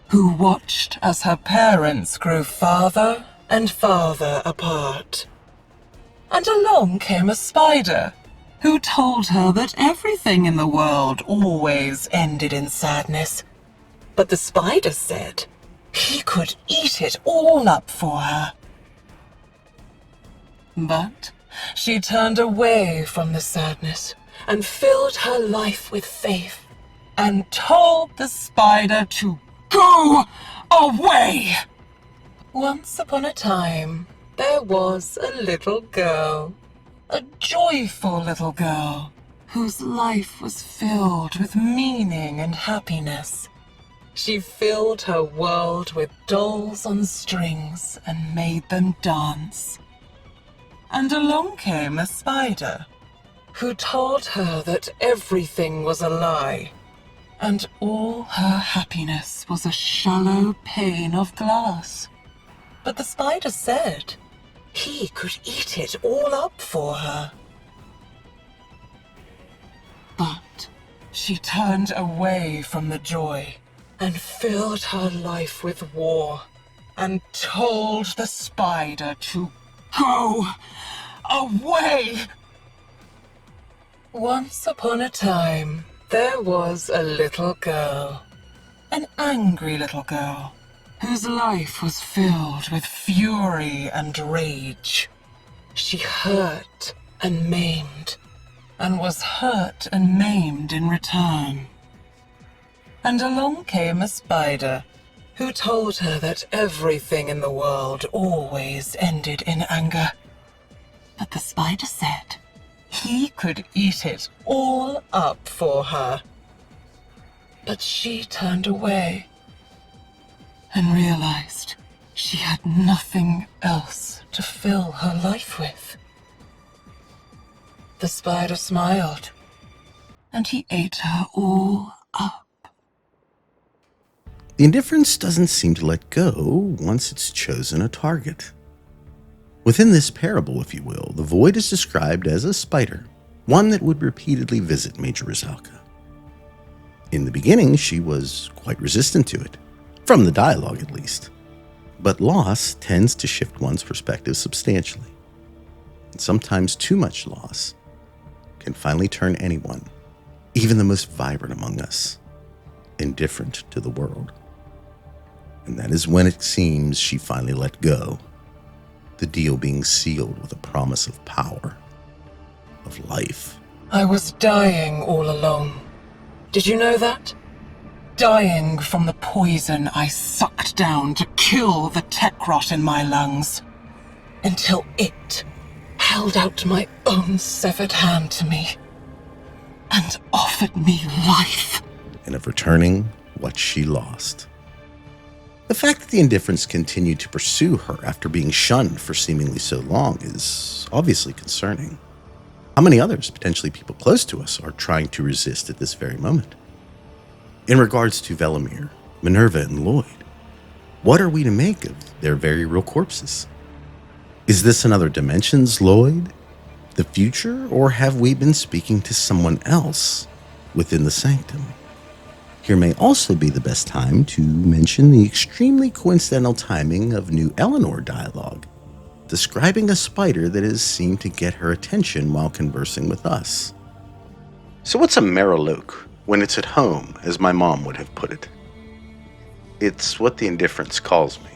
who watched as her parents grew farther and farther apart. And along came a spider who told her that everything in the world always ended in sadness. But the spider said he could eat it all up for her. But she turned away from the sadness and filled her life with faith and told the spider to go away. Once upon a time, there was a little girl, a joyful little girl, whose life was filled with meaning and happiness. She filled her world with dolls on strings and made them dance. And along came a spider who told her that everything was a lie, and all her happiness was a shallow pane of glass. But the spider said he could eat it all up for her. But She turned away from the joy and filled her life with war and told the spider to go away. Once upon a time, there was a little girl, an angry little girl, whose life was filled with fury and rage. She hurt and maimed, and was hurt and maimed in return. And along came a spider who told her that everything in the world always ended in anger. But the spider said he could eat it all up for her. But she turned away and realized she had nothing else to fill her life with. The spider smiled, and he ate her all up. The indifference doesn't seem to let go once it's chosen a target. Within this parable, if you will, the void is described as a spider, one that would repeatedly visit Major Rizalka. In the beginning, she was quite resistant to it, from the dialogue at least. But loss tends to shift one's perspective substantially. And sometimes too much loss can finally turn anyone, even the most vibrant among us, indifferent to the world. And that is when it seems she finally let go, the deal being sealed with a promise of power, of life. I was dying all along. Did you know that? Dying from the poison I sucked down to kill the tech rot in my lungs, until it held out my own severed hand to me and offered me life. And of returning what she lost. The fact that the indifference continued to pursue her after being shunned for seemingly so long is obviously concerning. How many others, potentially people close to us, are trying to resist at this very moment? In regards to Velimir, Minerva, and Lloyd, what are we to make of their very real corpses? Is this another dimension's Lloyd, the future, or have we been speaking to someone else within the sanctum? Here may also be the best time to mention the extremely coincidental timing of new Eleanor dialogue, describing a spider that has seemed to get her attention while conversing with us. So what's a Maraloke when it's at home, as my mom would have put it? It's what the indifference calls me.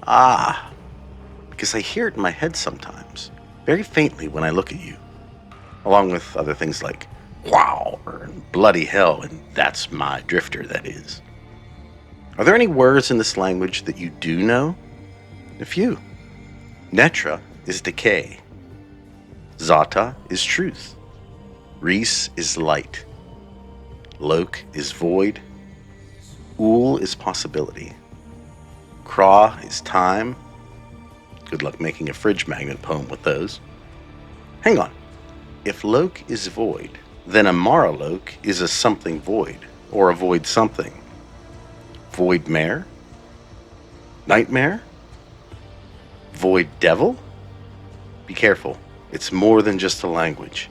Ah, because I hear it in my head sometimes, very faintly when I look at you, along with other things like wow, or bloody hell, and that's my drifter, that is. Are there any words in this language that you do know? A few. Netra is decay. Zata is truth. Reese is light. Loke is void. Ul is possibility. Kra is time. Good luck making a fridge magnet poem with those. Hang on. If Loke is void, then a Maraloke is a something void, or a void something. Void mare? Nightmare? Void devil? Be careful, it's more than just a language.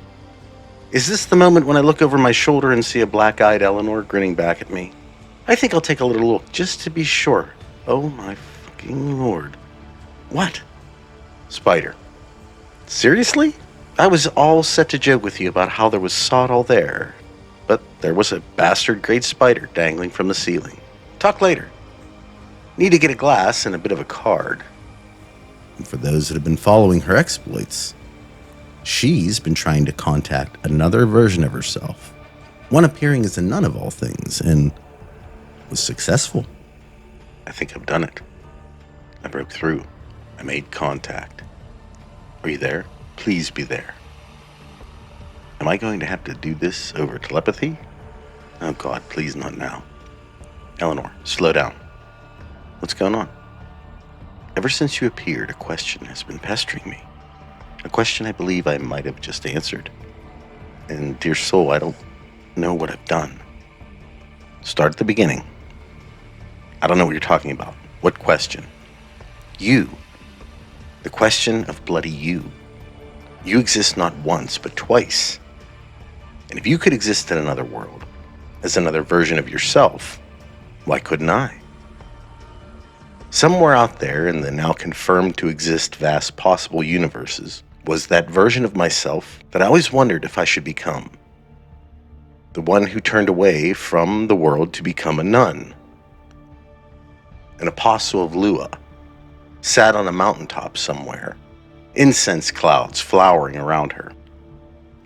Is this the moment when I look over my shoulder and see a black-eyed Eleanor grinning back at me? I think I'll take a little look, just to be sure. Oh my fucking lord. What? Spider. Seriously? I was all set to joke with you about how there was sod all there, but there was a bastard great spider dangling from the ceiling. Talk later. Need to get a glass and a bit of a card. And for those that have been following her exploits, she's been trying to contact another version of herself, one appearing as a nun of all things, and was successful. I think I've done it. I broke through. I made contact. Are you there? Please be there. Am I going to have to do this over telepathy? Oh God, please not now. Eleanor, slow down. What's going on? Ever since you appeared, a question has been pestering me. A question I believe I might have just answered. And dear soul, I don't know what I've done. Start at the beginning. I don't know what you're talking about. What question? You. The question of bloody you. You exist not once, but twice. And if you could exist in another world, as another version of yourself, why couldn't I? Somewhere out there in the now confirmed to exist vast possible universes was that version of myself that I always wondered if I should become. The one who turned away from the world to become a nun. An apostle of Lua, sat on a mountaintop somewhere, incense clouds flowering around her.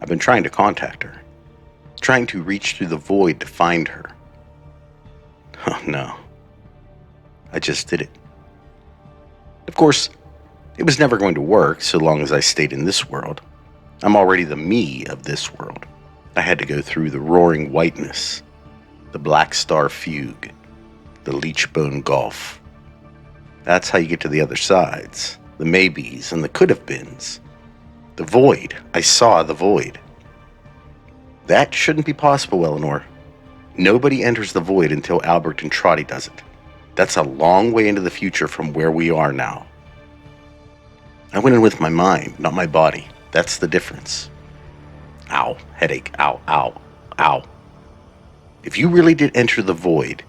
I've been trying to contact her, trying to reach through the void to find her. Oh no, I just did it. Of course, it was never going to work so long as I stayed in this world. I'm already the me of this world. I had to go through the roaring whiteness, the black star fugue, the leechbone gulf. That's how you get to the other sides, the maybes and the could-have-beens. The void. I saw the void. That shouldn't be possible, Eleanor. Nobody enters the void until Albrecht and Trotty does it. That's a long way into the future from where we are now. I went in with my mind, not my body. That's the difference. Ow, headache, ow, ow, ow. If you really did enter the void,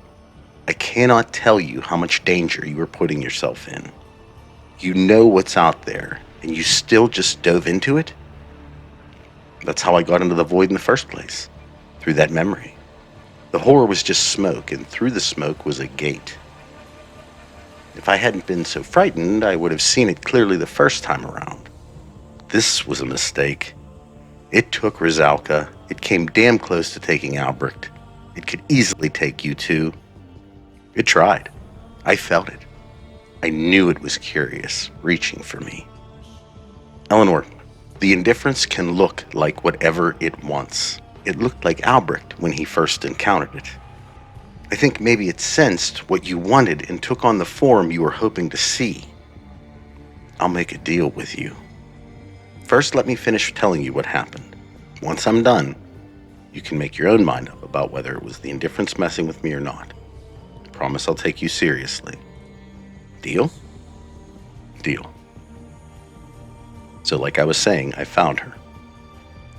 I cannot tell you how much danger you are putting yourself in. You know what's out there, and you still just dove into it? That's how I got into the void in the first place, through that memory. The horror was just smoke, and through the smoke was a gate. If I hadn't been so frightened, I would have seen it clearly the first time around. This was a mistake. It took Rizalka. It came damn close to taking Albrecht. It could easily take you too. It tried. I felt it. I knew it was curious, reaching for me. Eleanor, the Indifference can look like whatever it wants. It looked like Albrecht when he first encountered it. I think maybe it sensed what you wanted and took on the form you were hoping to see. I'll make a deal with you. First, let me finish telling you what happened. Once I'm done, you can make your own mind up about whether it was the Indifference messing with me or not. I promise I'll take you seriously. Deal? Deal. So like I was saying, I found her.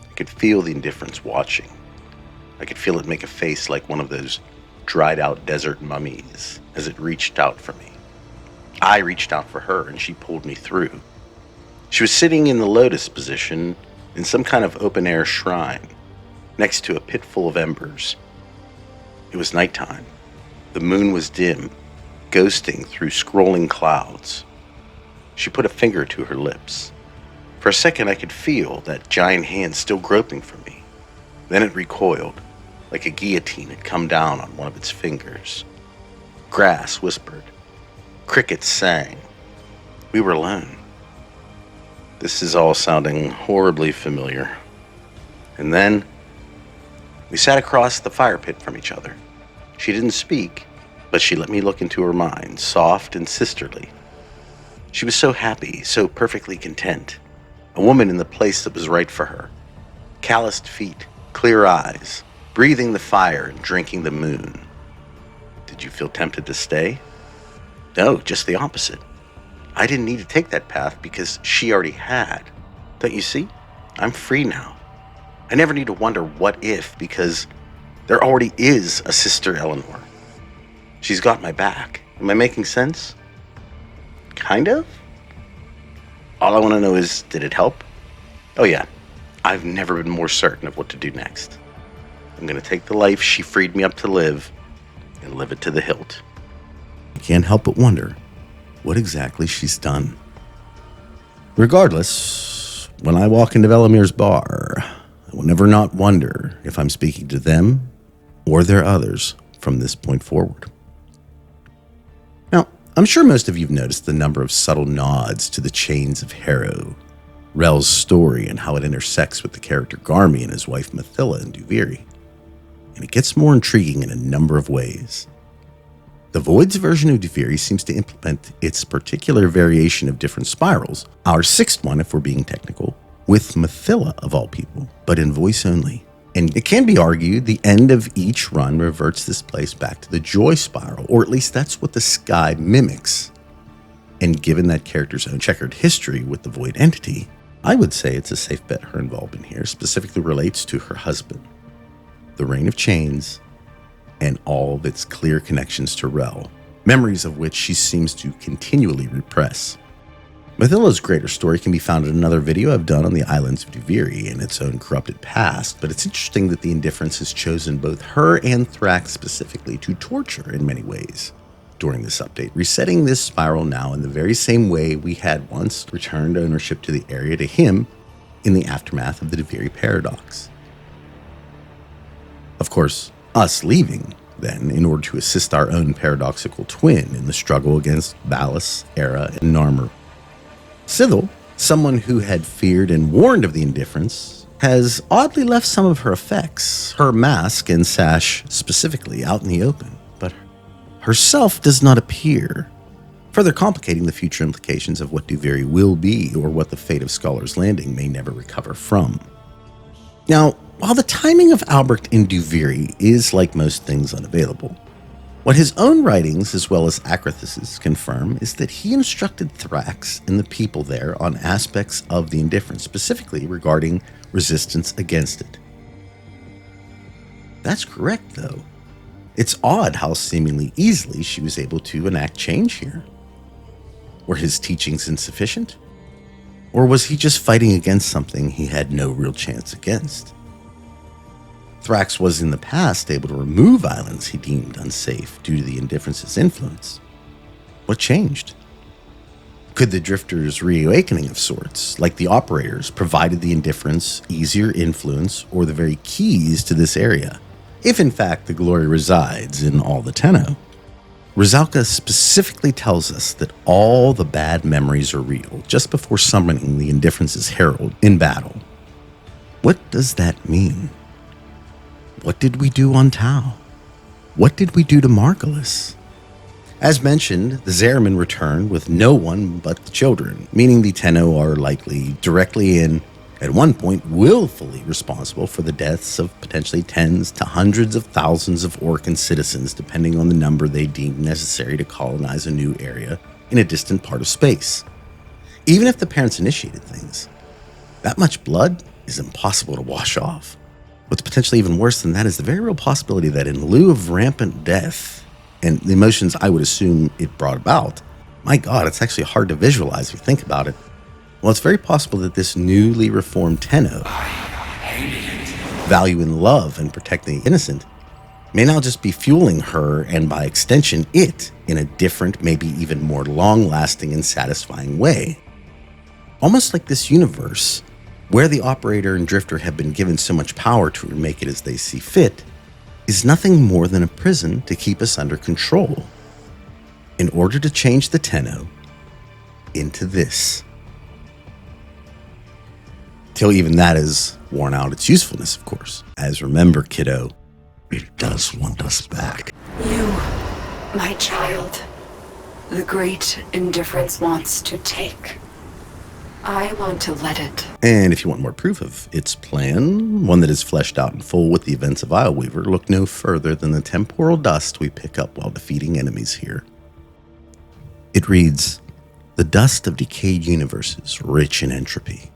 I could feel the Indifference watching. I could feel it make a face like one of those dried out desert mummies as it reached out for me. I reached out for her and she pulled me through. She was sitting in the lotus position in some kind of open air shrine next to a pit full of embers. It was nighttime. The moon was dim, ghosting through scrolling clouds. She put a finger to her lips. For a second I could feel that giant hand still groping for me. Then it recoiled, like a guillotine had come down on one of its fingers. Grass whispered. Crickets sang. We were alone. This is all sounding horribly familiar. And then we sat across the fire pit from each other. She didn't speak, but she let me look into her mind, soft and sisterly. She was so happy, so perfectly content. A woman in the place that was right for her. Calloused feet, clear eyes, breathing the fire and drinking the moon. Did you feel tempted to stay? No, just the opposite. I didn't need to take that path because she already had. Don't you see? I'm free now. I never need to wonder what if because there already is a sister Eleanor. She's got my back. Am I making sense? Kind of? All I want to know is, did it help? Oh yeah, I've never been more certain of what to do next. I'm going to take the life she freed me up to live and live it to the hilt. I can't help but wonder what exactly she's done. Regardless, when I walk into Velamir's bar, I will never not wonder if I'm speaking to them or their others from this point forward. Now, I'm sure most of you have noticed the number of subtle nods to the chains of Harrow, Rel's story and how it intersects with the character Garmy and his wife Methila in Duviri. And it gets more intriguing in a number of ways. The Void's version of Duviri seems to implement its particular variation of different spirals, our sixth one if we're being technical, with Methila of all people, but in voice only. And it can be argued the end of each run reverts this place back to the Joy Spiral, or at least that's what the sky mimics. And given that character's own checkered history with the Void entity, I would say it's a safe bet her involvement here specifically relates to her husband, the Reign of Chains, and all of its clear connections to Rel, memories of which she seems to continually repress. Methila's greater story can be found in another video I've done on the islands of Duviri and its own corrupted past, but it's interesting that the Indifference has chosen both her and Thrax specifically to torture in many ways during this update, resetting this spiral now in the very same way we had once returned ownership to the area to him in the aftermath of the Duviri paradox. Of course, us leaving, then, in order to assist our own paradoxical twin in the struggle against Ballas, Era, and Narmer. Scythel, someone who had feared and warned of the Indifference, has oddly left some of her effects, her mask and sash specifically, out in the open, but herself does not appear, further complicating the future implications of what Duviri will be or what the fate of Scholar's Landing may never recover from. Now, while the timing of Albrecht in Duviri is, like most things, unavailable, what his own writings, as well as Acrithus's, confirm is that he instructed Thrax and the people there on aspects of the Indifference, specifically regarding resistance against it. That's correct, though. It's odd how seemingly easily she was able to enact change here. Were his teachings insufficient? Or was he just fighting against something he had no real chance against? Thrax was in the past able to remove islands he deemed unsafe due to the Indifference's influence. What changed? Could the Drifters' reawakening of sorts, like the Operators, provided the Indifference easier influence or the very keys to this area, if in fact the glory resides in all the Tenno? Rizalka specifically tells us that all the bad memories are real just before summoning the Indifference's herald in battle. What does that mean? What did we do on Tau? What did we do to Margulis? As mentioned, the Zariman return with no one but the children, meaning the Tenno are likely directly and, at one point, willfully responsible for the deaths of potentially tens to hundreds of thousands of Orokin citizens, depending on the number they deemed necessary to colonize a new area in a distant part of space. Even if the parents initiated things, that much blood is impossible to wash off. What's potentially even worse than that is the very real possibility that in lieu of rampant death and the emotions I would assume it brought about, my God, it's actually hard to visualize if you think about it. Well, it's very possible that this newly reformed Tenno, valuing love and protecting the innocent, may now just be fueling her and by extension it in a different, maybe even more long-lasting and satisfying way. Almost like this universe, where the Operator and Drifter have been given so much power to make it as they see fit, is nothing more than a prison to keep us under control, in order to change the Tenno into this. Till even that has worn out its usefulness, of course. As remember, kiddo, it does want us back. You, my child, the great Indifference wants to take. I want to let it. And if you want more proof of its plan, one that is fleshed out in full with the events of Isleweaver, look no further than the temporal dust we pick up while defeating enemies here. It reads, "The dust of decayed universes, rich in entropy."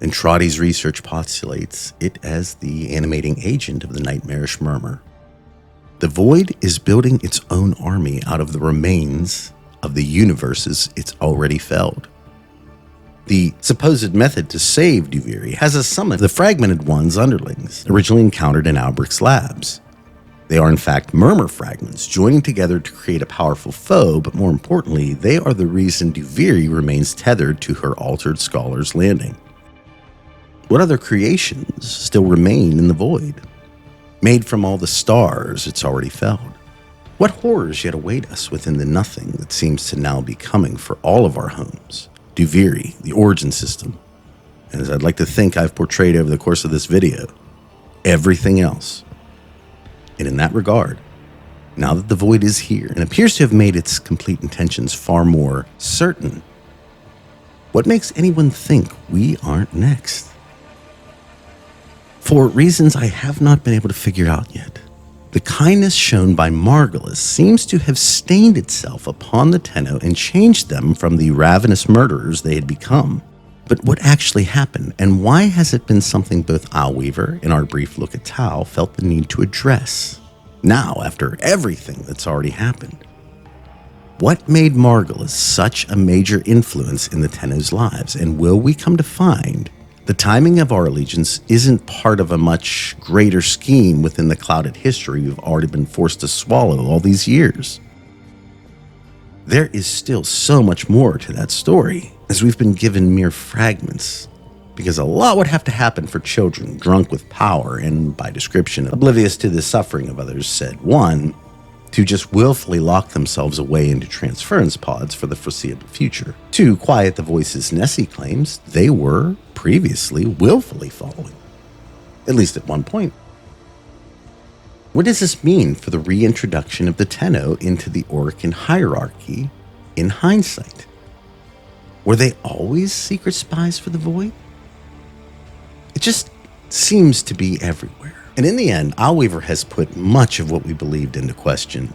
And Trotty's research postulates it as the animating agent of the nightmarish murmur. The void is building its own army out of the remains of the universes it's already felled. The supposed method to save Duviri has us summon the fragmented one's underlings, originally encountered in Albrecht's labs. They are in fact murmur fragments, joining together to create a powerful foe, but more importantly, they are the reason Duviri remains tethered to her altered Scholar's Landing. What other creations still remain in the void, made from all the stars it's already felled? What horrors yet await us within the nothing that seems to now be coming for all of our homes? Duviri, the origin system, and as I'd like to think I've portrayed over the course of this video, everything else. And in that regard, now that the void is here and appears to have made its complete intentions far more certain, what makes anyone think we aren't next? For reasons I have not been able to figure out yet, the kindness shown by Margulis seems to have stained itself upon the Tenno and changed them from the ravenous murderers they had become But what actually happened, and why has it been something both Isleweaver and our brief look at Tau felt the need to address, now after everything that's already happened? What made Margul such a major influence in the Tenno's lives, and will we come to find the timing of our allegiance isn't part of a much greater scheme within the clouded history we've already been forced to swallow all these years? There is still so much more to that story, as we've been given mere fragments, because a lot would have to happen for children drunk with power and, by description, oblivious to the suffering of others, said 1, to just willfully lock themselves away into transference pods for the foreseeable future. 2, quiet the voices Neci claims they were previously willfully following, at least at one point. What does this mean for the reintroduction of the Tenno into the orokin hierarchy in hindsight? Were they always secret spies for the Void? It just seems to be everywhere. And in the end, Isleweaver has put much of what we believed into question,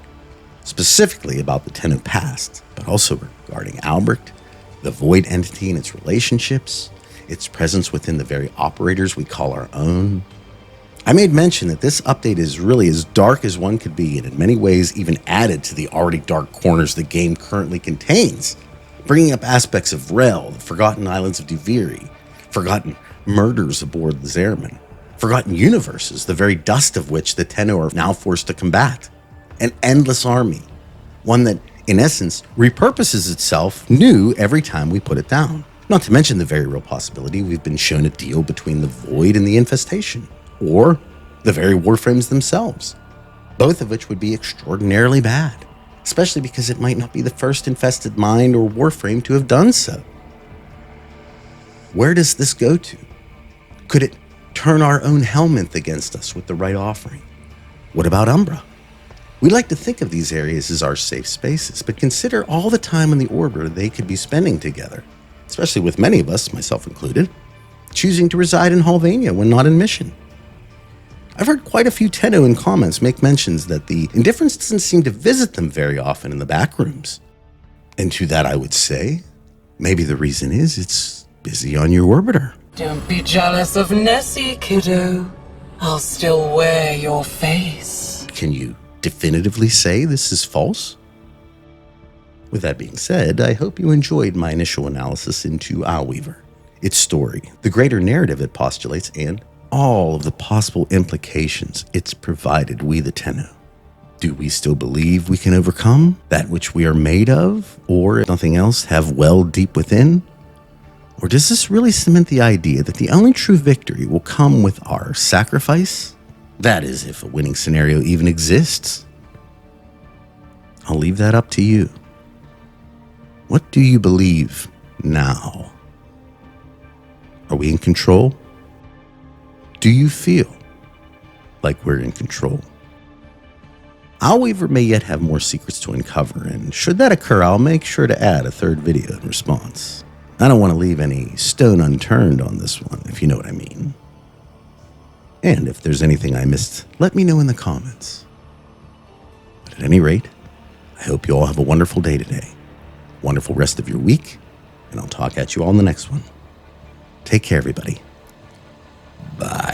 specifically about the Tenno past, but also regarding Albrecht, the Void entity and its relationships, its presence within the very operators we call our own. I made mention that this update is really as dark as one could be, and in many ways even added to the already dark corners the game currently contains, bringing up aspects of Rel, the forgotten islands of Duviri, forgotten murders aboard the Zariman, forgotten universes, the very dust of which the Tenno are now forced to combat. An endless army, one that, in essence, repurposes itself new every time we put it down. Not to mention the very real possibility we've been shown a deal between the Void and the Infestation, or the very Warframes themselves, both of which would be extraordinarily bad, especially because it might not be the first infested mind or Warframe to have done so. Where does this go to? Could it turn our own Helminth against us with the right offering? What about Umbra? We like to think of these areas as our safe spaces, but consider all the time in the orbiter they could be spending together, especially with many of us, myself included, choosing to reside in Halvania when not in mission. I've heard quite a few Tenno in comments make mentions that the Indifference doesn't seem to visit them very often in the back rooms. And to that I would say, maybe the reason is it's busy on your orbiter. Don't be jealous of Neci, kiddo. I'll still wear your face. Can you definitively say this is false? With that being said, I hope you enjoyed my initial analysis into Isleweaver, its story, the greater narrative it postulates, and all of the possible implications it's provided we the Tenno. Do we still believe we can overcome that which we are made of, or if nothing else, have welled deep within? Or does this really cement the idea that the only true victory will come with our sacrifice? That is, if a winning scenario even exists. I'll leave that up to you. What do you believe now? Are we in control? Do you feel like we're in control? Isleweaver may yet have more secrets to uncover, and should that occur, I'll make sure to add a third video in response. I don't want to leave any stone unturned on this one, if you know what I mean. And if there's anything I missed, let me know in the comments. But at any rate, I hope you all have a wonderful day today, wonderful rest of your week, and I'll talk at you all in the next one. Take care, everybody. Bye.